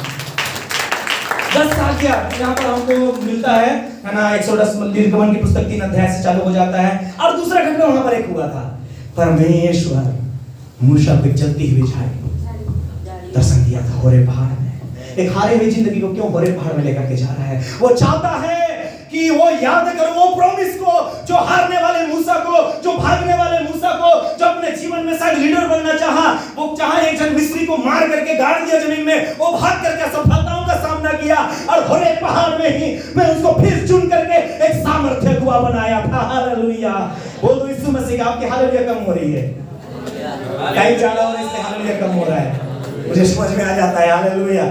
10 आज्ञा यहाँ पर हमको मिलता है ना। 110 निर्गमन की पुस्तक 3 अध्याय से चालू हो जाता है। और दूसरा घटना वहां पर एक हुआ था, परमेश्वर मूसा को जलती हुई झाड़ी दर्शन दिया था होरेब पहाड़ में। एक हारे हुई जिंदगी को क्यों होरेब पहाड़ में लेकर के जा रहा है? वो चाहता है कि वो याद करो वो प्रॉमिस को, जो हारने वाले मूसा को, जो भागने वाले मूसा को, जो अपने जीवन में शायद लीडर बनना चाहा, वो चाहा एक जन मिस्री को मार करके गाड़ दिया जमीन में, वो भाग करके असफलताओं का सामना किया, और होरेब पहाड़ में ही मैं उसको फिर चुन करके एक सामर्थ्य दुआ बनाया था। हालेलुया। बोल दो यीशु मसीह, आपकी हालेलुया कम हो रही है, कहीं ज्यादा हो रहा है, इसलिए हालेलुया कम हो रहा है। मुझे समझ में आ जाता है। हालेलुया।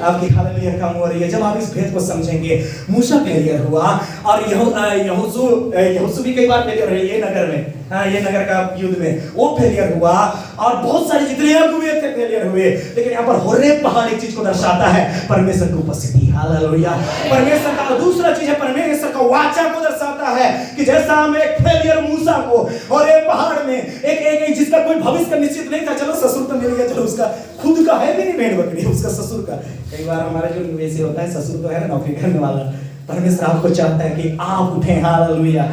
आपकी हालेलुया कम हो रही है। जब आप इस भेद को समझेंगे, मूसा फेलियर हुआ और यहोशू भी कई बार फेलियर हुए ये नगर में, हाँ, ये नगर का युद्ध में वो फेलियर हुआ, और बहुत सारे जितने हुए थे फेलियर हुए। लेकिन यहाँ पर होरेब पहाड़ एक चीज को दर्शाता है, परमेश्वर की उपस्थिति। हालेलुया। परमेश्वर का दूसरा चीज है, परमेश्वर का वाचा को दर्शाता है कि जैसा हम एक फेलियर मूसा को होरेब पहाड़ में एक जिसका कोई भविष्य का निश्चित नहीं था, चलो ससुर तो मिल गया, चलो उसका खुद का है भी नहीं भेड़ बकरी, उसका ससुर का। कई बार हमारा जो वैसे होता है, ससुर तो है ना नौकरी करने वाला, परमेश्वर आपको चाहता है कि आप उठें। हालेलुया।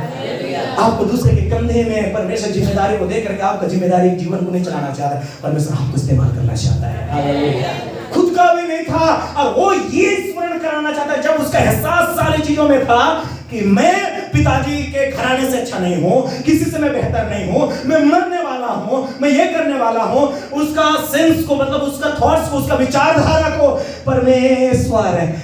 आपको दूसरे के कंधे में परमेश्वर जिम्मेदारी को दे करके आपका जिम्मेदारी जीवन को नहीं चलाना चाहता, परमेश्वर आपको इस्तेमाल करना चाहता है। हालेलुया। खुद का भी नहीं था, और वो ये स्मरण कराना चाहता है, जब उसका एहसास सारी चीजों में था कि मैं पिताजी के घराने से अच्छा नहीं हूं, किसी से मैं बेहतर नहीं हूं, मैं मरने वाला हूं, मैं ये करने वाला हूं, उसका सेंस को, मतलब उसका थॉट्स को, उसका विचारधारा को परमेश्वर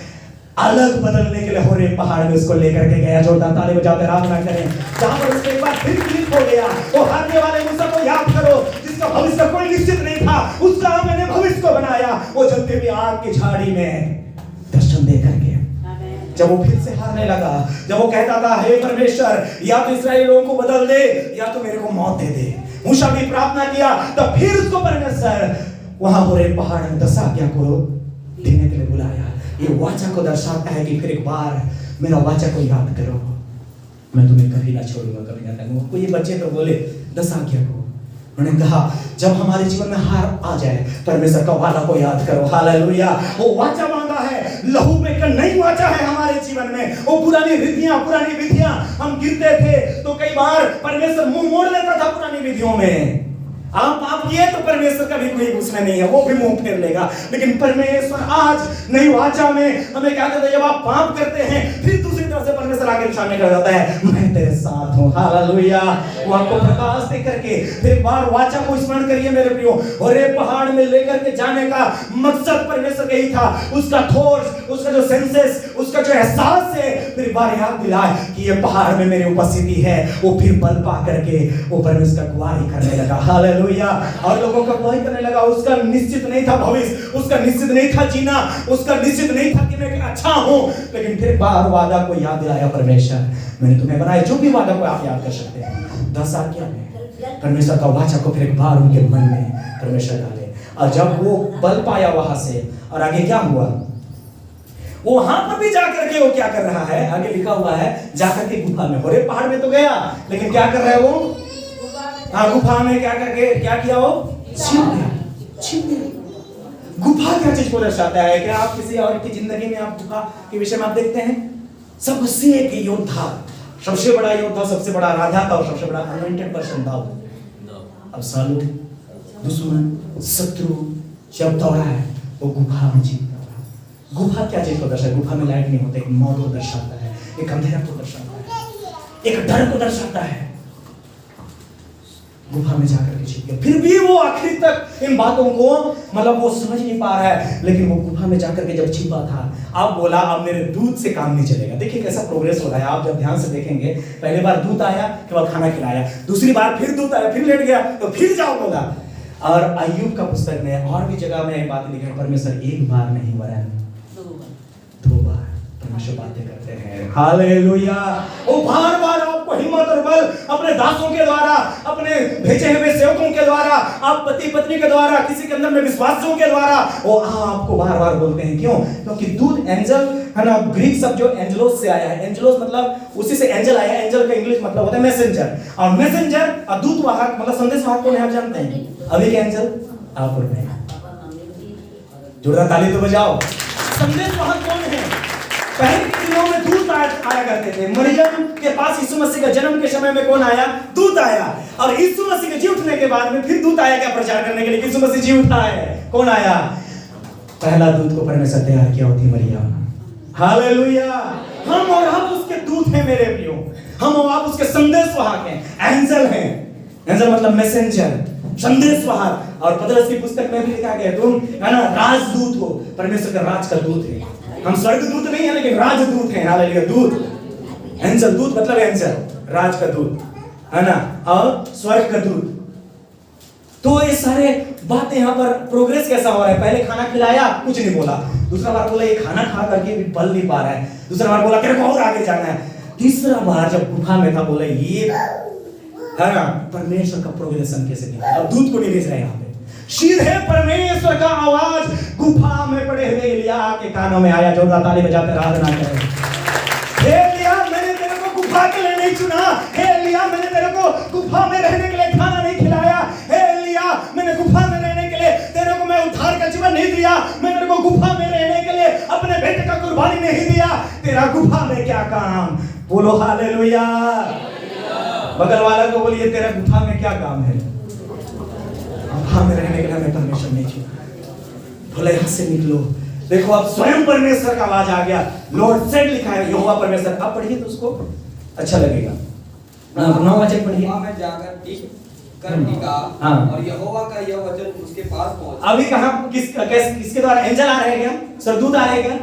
अलग बदलने के लिए होरेब पहाड़ में उसको लेकर के गया। जोरदार ताली बजाते आराधना करें। जहां पर उसके एक बार फिर क्लिक हो गया, वो हारने वाले मूसा को याद करो, जिसका भविष्य का कोई निश्चित नहीं था, उसका मैंने भविष्य को बनाया। वो जलते हुए आग की झाड़ी में दर्शन दे करके जब वो फिर से हारने लगा, जब वो कहता था हे परमेश्वर, या तो इस्राएलियों को बदल दे या तो मेरे को मौत दे दे, मूसा भी प्रार्थना किया, तब फिर उसको परमेश्वर वहां होरेब पहाड़ में 10 आज्ञा को देने के लिए बुलाया। ये वाचा को दर्शाता है कि फिर एक बार मेरा वाचा को याद करो, मैं तुम्हें कभी ना छोड़ूंगा, कभी ना तंगूंगा। कोई बच्चे तो बोले 10 आज्ञा को, उन्होंने कहा जब हमारे जीवन में हार आ जाए परमेश्वर का वादा को याद करो। हालेलुया। वो वाचा मांगा है, लहू में का नहीं वाचा है हमारे जीवन में। वो पुरानी रीतियां, पुरानी विधियां, हम गिरते थे तो कई बार परमेश्वर मुंह मोड़ लेता था पुरानी विधियों में। आप पाप किए तो परमेश्वर का भी कोई उसमें नहीं है, वो भी मुंह फेर लेगा। लेकिन परमेश्वर आज नई वाचा में हमें क्या कहता है, जब आप पाप करते हैं फिर दूसरी तरफ से परमेश्वर आगे सामने कर जाता है, मैं तेरे साथ हूं। हालेलुया। वो आपको प्रकाश दे करके फिर एक बार वाचा को स्मरण करिए मेरे प्रियो। और ये पहाड़ में लेकर के जाने का मकसद परमेश्वर का ही था। उसका थॉट्स, उसका जो सेंसेस, उसका जो एहसास है फिर बार याद दिलाए कि ये पहाड़ में मेरी उपस्थिति है। वो फिर बल पा करके वो परमेश्वर का गवाही करने लगा। हालेलुया। और लोगों का गवाही करने लगा। उसका निश्चित नहीं था भविष्य, उसका निश्चित नहीं था जीना, उसका निश्चित नहीं था कि मैं अच्छा हूं। लेकिन फिर बार वादा को याद दिलाया परमेश्वर, मैंने तुम्हें बनाया। जो भी वादा को आप याद कर सकते हैं 10 आज्ञा में परमेश्वर का वाचा को फिर एक बार उनके मन में परमेश्वर डाले। और जब वो बल पाया वहां से, और आगे क्या हुआ, वो वहां पर भी जाकर के वो क्या कर रहा है, आगे लिखा हुआ है जाकर के गुफा में। होरे पहाड़ में तो गया, लेकिन क्या कर रहा है वो, हाँ गुफा में क्या करके क्या किया, वो छिप गया। गुफा क्या चीज को दर्शाता है? क्या आप किसी और की जिंदगी में आप गुफा के विषय में आप देखते हैं? सबसे एक योद्धा, सबसे बड़ा योद्धा, सबसे बड़ा राजा था और सबसे बड़ा अनॉइंटेड पर्सन था। अब सालों दुश्मन, शत्रु जब दौड़ा है वो गुफा में जीत रहा। गुफा क्या चीज को दर्शाता है? गुफा में लाइट नहीं होता, एक मौत को दर्शाता है, एक अंधेरा को दर्शाता है, एक डर को दर्शाता है। गुफा में जाकर के छिप गया। फिर भी वो आखिर तक इन बातों को मतलब वो समझ नहीं पा रहा है। लेकिन वो गुफा में जाकर के जब छिपा था, अब बोला अब मेरे दूध से काम नहीं चलेगा। देखिए कैसा प्रोग्रेस हो रहा है, आप जब ध्यान से देखेंगे। पहले बार दूध आया, के बाद खाना खिलाया, दूसरी बार फिर दूध आया, फिर लेट गया, तो फिर जाओ बोला। और अय्यूब का पुस्तक में और भी जगह में बात लिखी है, परमेश्वर एक बार नहीं वरन 2 बार परमेश्वर बातें करते हैं। हालेलुया। वो बार बार आपको हिम्मत और बल अपने दासों के द्वारा, अपने भेजे हुए सेवकों के द्वारा, आप पति पत्नी के द्वारा, किसी के अंदर में विश्वासियों के द्वारा वो आपको बार बार बोलते हैं। क्यों? क्योंकि दूध एंजल है ना, ग्रीक शब्द जो एंजलोस से आया है। एंजलोस मतलब उसी से एंजल आया है। एंजल का इंग्लिश मतलब होता है मैसेंजर, और मैसेंजर और दूतवाहक मतलब संदेशवाहक कौन है आप जानते हैं? अभी के एंजल आप और मैं। जोरदार ताली तो बजाओ। संदेशवाहक कौन है? पहले के दिनों में दूत आया करते थे। मरियम के पास यीशु मसीह का जन्म के समय में कौन आया? दूत आया। और यीशु मसीह के जी उठने के बाद में फिर दूत आया क्या प्रचार करने के लिए? यीशु मसीह जी उठा है। कौन आया? पहला दूत को परमेश्वर तैयार किया होती मरियम। हालेलुया। हम और आप उसके दूत हैं मेरे प्रियो। हम और आप उसके संदेशवाहक हैं, एंजल हैं। एंजल मतलब मैसेंजर, संदेशवाहक। और पतरस की पुस्तक में भी लिखा गया तुम है ना राजदूत हो, परमेश्वर का राज का दूत है। हम स्वर्गदूत नहीं है लेकिन राजदूत हैं। हालेलुया। दूत, एंजल, दूत मतलब एंजल, राज का दूत है ना, और स्वर्ग का दूत। तो ये सारे बातें यहाँ पर प्रोग्रेस कैसा हो रहा है? पहले खाना खिलाया, कुछ नहीं बोला। दूसरा बार बोला ये खाना खा करके भी बल नहीं पा रहा है। दूसरा बार बोला तेरे को और आगे जाना है। तीसरा बार जब गुफा में था बोला ये है ना परमेश्वर का प्रोग्रेशन कैसे नहीं। अब दूत को नहीं भेज रहे यहाँ पे, सीधे परमेश्वर का आवाज गुफा में पड़े हुए एलिया के कानों में आया। जोरदार ताली बजाते आराधना करें। हे एलिया, मैंने तेरे को गुफा के लिए नहीं चुना। हे एलिया, मैंने तेरे को गुफा में रहने के लिए खाना नहीं खिलाया। हे एलिया, मैंने गुफा में रहने के लिए तेरे को मैं उद्धार का जीवन नहीं दिया। मैं तेरे को गुफा में रहने के लिए अपने बेटे का कुर्बानी नहीं दिया। तेरा गुफा में क्या काम? बोलो हालेलुया। बगल वाला को बोलिए तेरा गुफा में क्या काम है? गुफा में रहने के लिए हमें परमेश्वर नहीं चुना। बोले यहाँ से निकलो। देखो अब स्वयं परमेश्वर का आवाज आ गया। लॉर्ड सेड लिखा है, यहोवा परमेश्वर। आप पढ़िए तो उसको अच्छा लगेगा। 9 वचन पढ़िए। वहां में जाकर टिका और यहोवा का यह वचन उसके पास पहुंचा। अभी कहां किसके द्वारा? एंजल आ रहे हैं क्या? सरदूत आ रहे हैं क्या?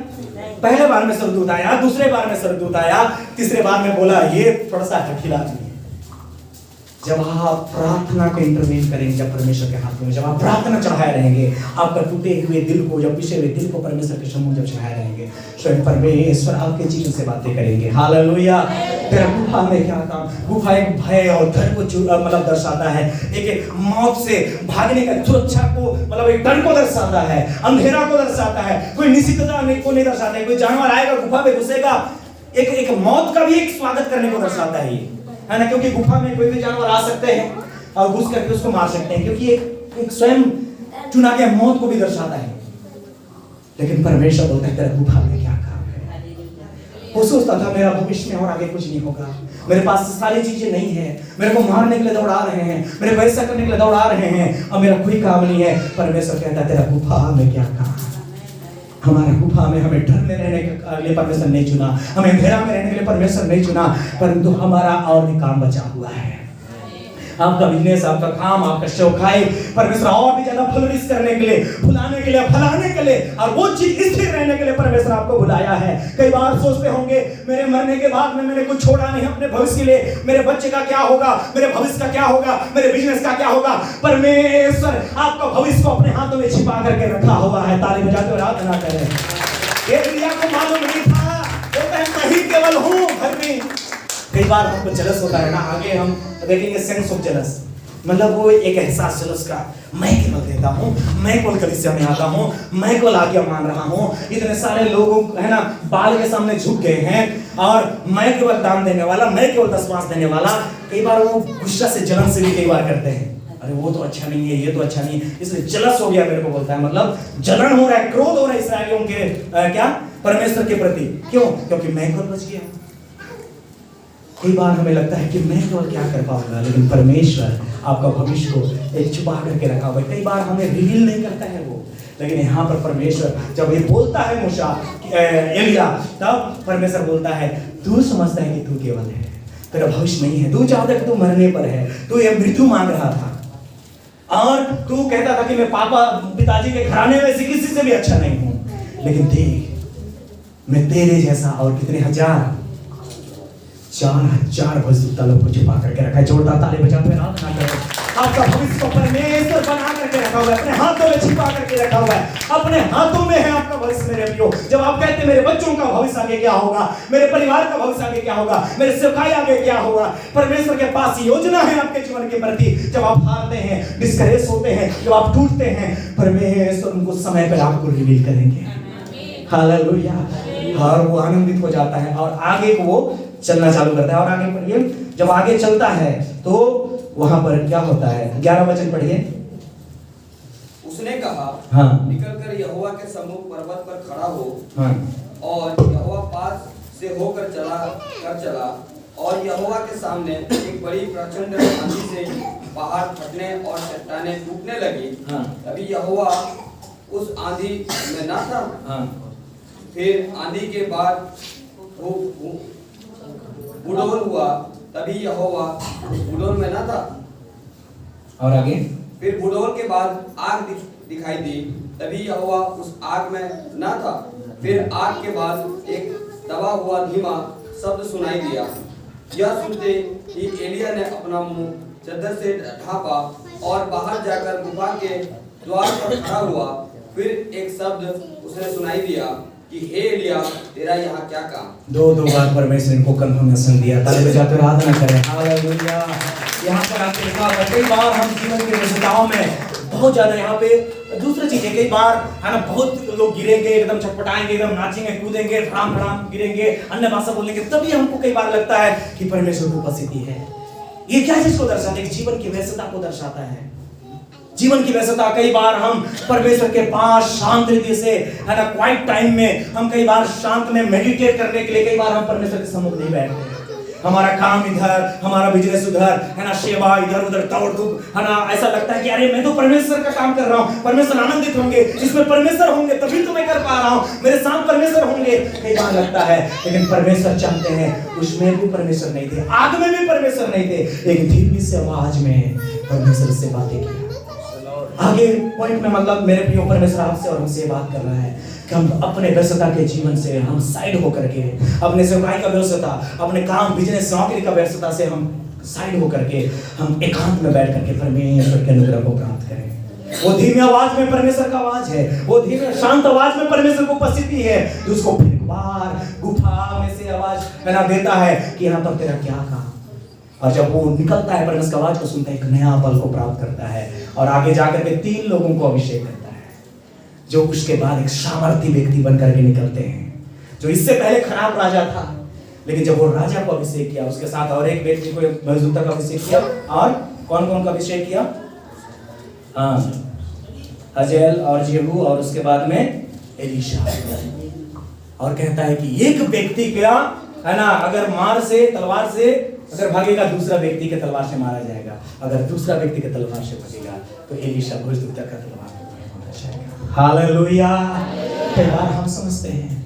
पहले बार में सरदूत आया, दूसरे बार में सरदूत आया, तीसरे बार में बोला ये थोड़ा सा हठीला आदमी है। जब आप प्रार्थना को इंटरवेन करेंगे, जब परमेश्वर के हाथ में, जब आप प्रार्थना चढ़ाए रहेंगे, आपका टूटे हुए दिल को, जब पिछे हुए दिल को परमेश्वर के सम्मुख जब चढ़ाए रहेंगे, स्वयं परमेश्वर आपके जीवन से बातें करेंगे। हालेलुया। तेरा गुफा में क्या काम? गुफा एक भय और डर को मतलब दर्शाता है। एक मौत से भागने का, सुरक्षा को मतलब एक डर को दर्शाता है, अंधेरा को दर्शाता है, कोई निश्चितता को नहीं दर्शाता है। कोई जानवर आएगा गुफा में घुसेगा, एक मौत का भी एक स्वागत करने को दर्शाता है ये, है ना, क्योंकि गुफा में कोई भी जानवर आ सकते हैं। और घुस करके उसको मार सकते हैं, क्योंकि एक स्वयं चुना गया मौत को भी दर्शाता है। लेकिन परमेश्वर बोलता है तेरा गुफा में क्या काम है। वो सोचता था मेरा भविष्य में और आगे कुछ नहीं होगा, मेरे पास सारी चीजें नहीं है, मेरे को मारने के लिए दौड़ा रहे हैं, मेरे को ऐसा करने के लिए दौड़ा रहे हैं, और मेरा कोई काम नहीं है। परमेश्वर कहता है तेरा गुफा में क्या काम। हमारा गुफा में हमें डर में रहने के लिए परमेश्वर नहीं चुना, हमें अंधेरा में रहने के लिए परमेश्वर नहीं चुना, परंतु हमारा और भी काम बचा हुआ है। आपका बिजनेस, आपका काम, आपका शौकाई परमेश्वर और भी ज्यादा फ्लोरिश करने के लिए, फुलाने के लिए, फलाने के लिए, और वो चीज स्थिर रहने के लिए परमेश्वर आपको बुलाया है। कई बार सोचते होंगे मेरे मरने के बाद में मैंने कुछ छोड़ा नहीं अपने भविष्य के लिए, मेरे बच्चे का क्या होगा, मेरे भविष्य का क्या होगा, मेरे बिजनेस का क्या होगा। परमेश्वर आपका भविष्य को अपने हाथों में छिपा करके रखा हुआ है। ताली बजाते हुए प्रार्थना करें। एलिया को मालूम नहीं था, वो कहता ही केवल हूं घर में। कई बार हमको जलस होता है ना, आगे हम देखेंगे सेंस ऑफ जलस, मतलब वो एक एहसास जलस का, मैं केवल देता हूँ, मैं केवल कलीसिया में आता हूँ, मैं केवल आज्ञा मान रहा हूँ, इतने सारे लोगों है ना बाल के सामने झुक गए हैं, और मैं केवल दान देने वाला, मैं केवल दशमांश देने वाला। कई बार वो गुस्सा से, जलन से भी कई बार करते हैं, अरे वो तो अच्छा नहीं है, ये तो अच्छा नहीं है, इसलिए जलस हो गया मेरे को बोलता है, मतलब जलन हो रहा है, क्रोध हो रहा है इस्राएलियों के क्या परमेश्वर के प्रति। क्यों? क्योंकि मैं केवल बच गया। कई बार हमें लगता है कि मैं केवल क्या कर पाऊंगा, लेकिन परमेश्वर आपका भविष्य को एक छुपा करके रखा हुआ है। कई बार हमें रिवील नहीं करता है वो, लेकिन यहाँ पर परमेश्वर जब ये बोलता है मूसा एलिया, तब परमेश्वर बोलता है तू समझता है कि तू केवल है, तेरा भविष्य नहीं है, तू चाहता है कि तू मरने पर है, तू ये मृत्यु मांग रहा था, और तू कहता था कि मैं पापा पिताजी के घराने में से किसी से भी अच्छा नहीं हूं, लेकिन देख मैं तेरे जैसा और कितने हजार 4000 भविष्यवक्ता लोग को छुपा करके रखा है। जोरदार ताली बजाते हुए प्रार्थना करो। आपका भविष्य को परमेश्वर बना करके रखा हुआ है, अपने हाथों में छिपा करके रखा हुआ है, अपने हाथों में है आपका भविष्य। मेरे प्रियो, जब आप कहते हैं मेरे बच्चों का भविष्य आगे क्या होगा, मेरे परिवार का भविष्य आगे क्या होगा, मेरे सेवकाई आगे क्या होगा, परमेश्वर के पास योजना है आपके जीवन के प्रति। जब आप हारते हैं, डिस्करेज होते हैं, जब आप टूटते हैं, परमेश्वर उनको समय पर आपको रिवील करेंगे। हालेलुया। और वो आनंदित हो जाता है और आगे को वो चलना चालू करता है। और आगे पढ़िए, जब आगे चलता है तो वहां पर क्या होता है, 11 वचन पढ़िए। उसने कहा, हाँ, निकलकर यहोवा के सम्मुख पर्वत पर खड़ा हो। हाँ, और यहोवा पास से होकर चला, और यहोवा के सामने एक बड़ी प्रचंड आंधी से पहाड़ फटने और चट्टानें टूटने लगी। हाँ, तभी यहोवा उस आंधी में न था। हाँ, फिर आंधी के बाद वो बुडोल हुआ, तभी यहोवा उस बुडोल में न था। और आगे, फिर बुडोल के बाद आग दिखाई दी, तभी यहोवा उस आग में न था। फिर आग के बाद एक दबा हुआ धीमा शब्द सुनाई दिया। यह सुनते ही एलिया ने अपना मुंह चादर से ढांपा और बाहर जाकर गुफा के द्वार पर खड़ा हुआ। फिर एक शब्द उसने सुनाई दिया कि हे एलिया, तेरा यहाँ क्या काम। दो बार परमेश्वर इनको कंफर्मेशन दिया। ताली बजाते हुए प्रार्थना करें। हालेलुया। यहाँ पर आपको लिखा हुआ, कई बार हम जीवन के व्यस्तताओं में बहुत ज्यादा यहाँ पे दूसरी चीजें, कई बार है ना, बहुत लोग गिरेंगे, एकदम छटपटाएंगे, एकदम नाचेंगे, कूदेंगे, धड़ाम गिरेंगे, अन्य भाषा बोलेंगे, तभी हमको कई बार लगता है कि परमेश्वर की उपस्थिति है। ये क्या चीज को दर्शाता है? जीवन की व्यस्तता को दर्शाता है। जीवन की व्यस्तता, कई बार हम परमेश्वर के पास शांत रीति से है ना, क्वाइट टाइम में हम कई बार शांत में मेडिटेट करने के लिए कई बार हम परमेश्वर के सम्मुख नहीं बैठते। हमारा काम इधर, हमारा बिजनेस उधर है ना, सेवा इधर उधर दौड़ धूप है ना, ऐसा लगता है कि अरे मैं तो परमेश्वर का काम कर रहा हूँ, परमेश्वर आनंदित होंगे, इसमें परमेश्वर होंगे तभी तो मैं कर पा रहा हूँ, मेरे साथ परमेश्वर होंगे, कई बार लगता है। लेकिन परमेश्वर चाहते हैं उसमें भी परमेश्वर नहीं थे, आग में भी परमेश्वर नहीं थे, एक धीमी सी आवाज में परमेश्वर से बातें की। आगे पॉइंट में मतलब मेरे प्रिय परमेश्वर आपसे और हमसे बात कर रहा है कि हम अपने व्यस्तता के जीवन से हम साइड होकर के, अपने सेवकाई का व्यस्तता, अपने काम बिजनेस नौकरी का व्यस्तता से हम साइड होकर के हम एकांत में बैठ करके परमेश्वर के अनुग्रह को प्राप्त करें। वो धीमी आवाज में परमेश्वर का आवाज है, वो धीमी शांत आवाज में परमेश्वर को उपस्थिति है, जो उसको फिर बार गुफा में से आवाज बना देता है कि यहाँ पर तेरा क्या काम। और जब वो निकलता है, परमेश्वर की आवाज को सुनता है, एक नया बल को प्राप्त करता है और आगे जाकर के 3 लोगों को अभिषेक करता है, जो उसके बाद एक सामर्थी व्यक्ति बनकर के निकलते हैं। जो इससे पहले खराब राजा था, लेकिन जब वो राजा को अभिषेक किया, उसके साथ और एक व्यक्ति को भविष्यवक्ता का अभिषेक किया और कौन कौन का अभिषेक किया? हाँ, हजेल और जेहू और उसके बाद में एलीशा। और कहता है कि एक व्यक्ति क्या है ना, अगर मार से तलवार से अगर भागेगा, दूसरा व्यक्ति के तलवार से मारा जाएगा। अगर दूसरा व्यक्ति के तलवार से भागेगा तो एलीशा भोजदूता का तलवार मारा जाएगा। हालेलुया। कई बार हम समझते हैं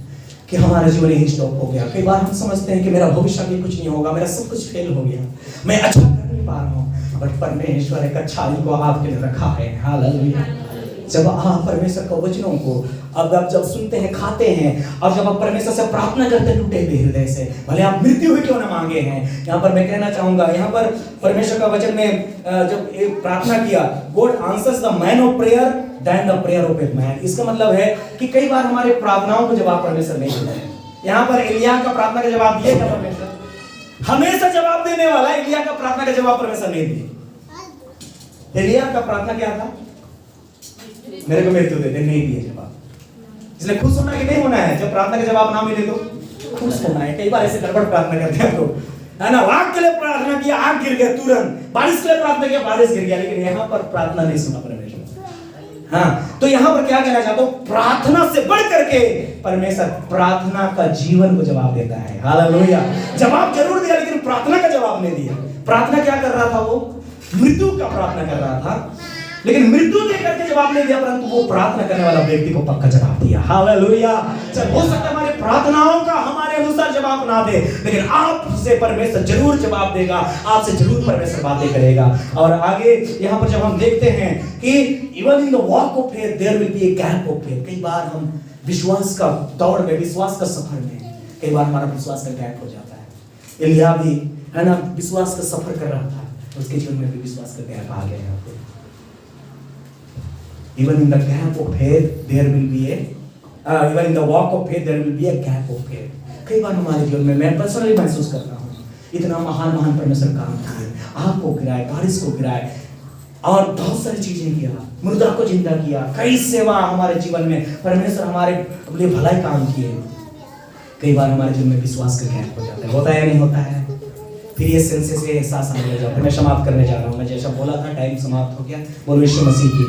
कि हमारा जीवन यही स्टॉप हो गया। कई बार हम समझते हैं कि मेरा भविष्य आगे कुछ नहीं होगा, मेरा सब कुछ फेल हो गया, मैं अच्छा कर नहीं पा रहा हूँ। बट परमेश्वर एक अच्छाई को आपके लिए रखा है। हालेलुया। जब आप परमेश्वर के वचनों को अब जब सुनते हैं, खाते हैं, और जब आप परमेश्वर से प्रार्थना करते हैं टूटे हुए हृदय से, भले आप मृत्यु ही क्यों ना मांगे हैं। यहाँ पर मैं कहना चाहूंगा, यहाँ पर परमेश्वर का वचन में जब एक प्रार्थना किया, God answers the man of prayer than the prayer of a man. इसका मतलब है कि कई बार हमारे प्रार्थनाओं को जवाब परमेश्वर नहीं देता है। यहाँ पर एलिया का प्रार्थना का जवाब दिए क्या परमेश्वर? हमेशा जवाब देने वाला। एलिया का प्रार्थना का जवाब परमेश्वर नहीं दिए। एलिया का प्रार्थना क्या था? मेरे को मृत्यु दे दे, नहीं दिए जवाब। इसलिए खुश होना कि नहीं होना है? जब प्रार्थना का जवाब ना मिले तो खुश होना है। कई बार ऐसे गड़बड़ प्रार्थना करते हैं तो, है ना, आग के लिए प्रार्थना किया, आग गिर गया तुरंत, बारिश के लिए प्रार्थना किया, बारिश गिर गया, लेकिन यहाँ पर प्रार्थना नहीं सुना परमेश्वर। हाँ, तो यहाँ पर क्या कहना चाहता हूँ, प्रार्थना से बढ़ करके परमेश्वर प्रार्थना का जीवन को जवाब देता है। हालेलुया। जवाब जरूर दिया, लेकिन प्रार्थना का जवाब नहीं दिया। प्रार्थना क्या कर रहा था? वो मृत्यु का प्रार्थना कर रहा था, लेकिन मृत्यु देकर के जवाब नहीं दिया, परंतु वो प्रार्थना करने वाला व्यक्ति को पक्का जवाब दिया। हालेलुया। चल, हो सकता है हमारे प्रार्थनाओं का हमारे अनुसार जवाब ना दे, लेकिन आपसे परमेश्वर जरूर जवाब देगा, आपसे जरूर परमेश्वर बातें करेगा। और आगे यहाँ पर जब हम देखते हैं कि even in the walk of faith there will be a gap of faith. कई बार हम विश्वास का दौड़ में, विश्वास का सफर में, कई बार हमारा विश्वास का गैप हो जाता है। एलिया भी, है ना, विश्वास का सफर कर रहा था, उसके जीवन में भी विश्वास का गैप आ गया यहाँ पे। Even in the gap of faith, there will be a even in the walk of faith, there will be a gap of faith. कई बार हमारे जीवन में, मैं पर्सनली महसूस करता हूँ, इतना महान महान परमेश्वर काम किए, आग को गिराए, बारिश को गिराए, और बहुत सारी चीजें किया, मुर्दा को जिंदा किया, कई सेवा हमारे जीवन में परमेश्वर हमारे लिए भलाई काम किए। कई बार हमारे जीवन में विश्वास का गैप हो जाता है। होता है या नहीं होता है? फिर ये सेंसेस से एहसास आने जाता है। मैं समाप्त करने जा रहा हूँ। मैं जैसा बोला था, टाइम समाप्त हो गया। बोलो यीशु मसीह की।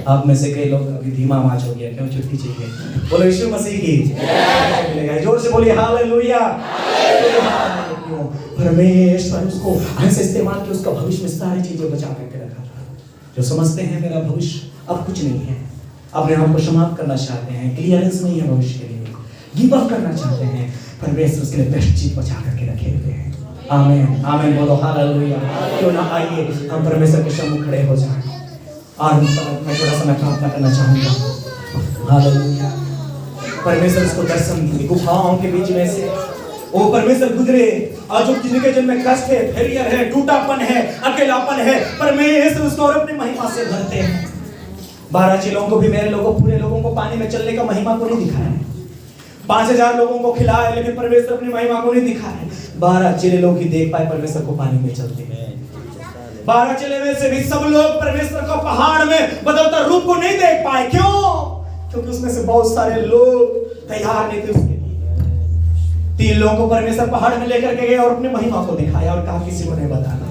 आप में से कई लोग अभी धीमा आवाज हो गया, क्यों? छुट्टी चाहिए। बोलो यीशु मसीह की। जोर से बोलिए हालेलुया। परमेश्वर उसको ऐसे इस्तेमाल किया, उसका भविष्य में सारी चीजें बचा करके रखा था। जो समझते हैं मेरा भविष्य अब कुछ नहीं है, अपने आप को समाप्त करना चाहते हैं, क्लियरेंस नहीं है भविष्य के लिए, गिव अप करना चाहते हैं, परमेश्वर उसके लिए बेस्ट चीज बचा करके रखे हुए हैं। आमीन, आमीन। बोलो हालेलुया। क्यों ना आइए हम परमेश्वर के सम्मुख खड़े हो जाएं, और मैं थोड़ा सा प्रार्थना करना चाहूंगा। हालेलुया। परमेश्वर उसको दर्शन दिए, गुफाओं के बीच में से वो परमेश्वर गुजरे, और जो जिनके जन्म में कष्ट है, फेलियर है, टूटापन है, अकेलापन है, परमेश्वर उसको और अपनी महिमा से भरते हैं। 12 चेलों को भी, मेरे लोगों, पूरे लोगों को पानी में चलने का महिमा को नहीं दिखाया है। 5000 लोगों को खिलाया, लेकिन परमेश्वर अपनी महिमा को नहीं दिखाया है। 12 चेले लोग ही देख पाए परमेश्वर को पानी में चलते हैं। 12 चेले में से भी सब लोग परमेश्वर को पहाड़ में बदलता रूप को नहीं देख पाए। क्यों? क्योंकि उसमें से बहुत सारे लोग तैयार नहीं थे उसके लिए। 3 लोगों को परमेश्वर पहाड़ में लेकर के गए और अपनी महिमा को दिखाया, और कहा किसी को नहीं बताना।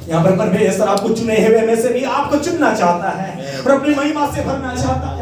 यहाँ पर परमेश्वर आपको चुने हुए में से भी आपको चुनना चाहता है और अपनी महिमा से भरना चाहता है।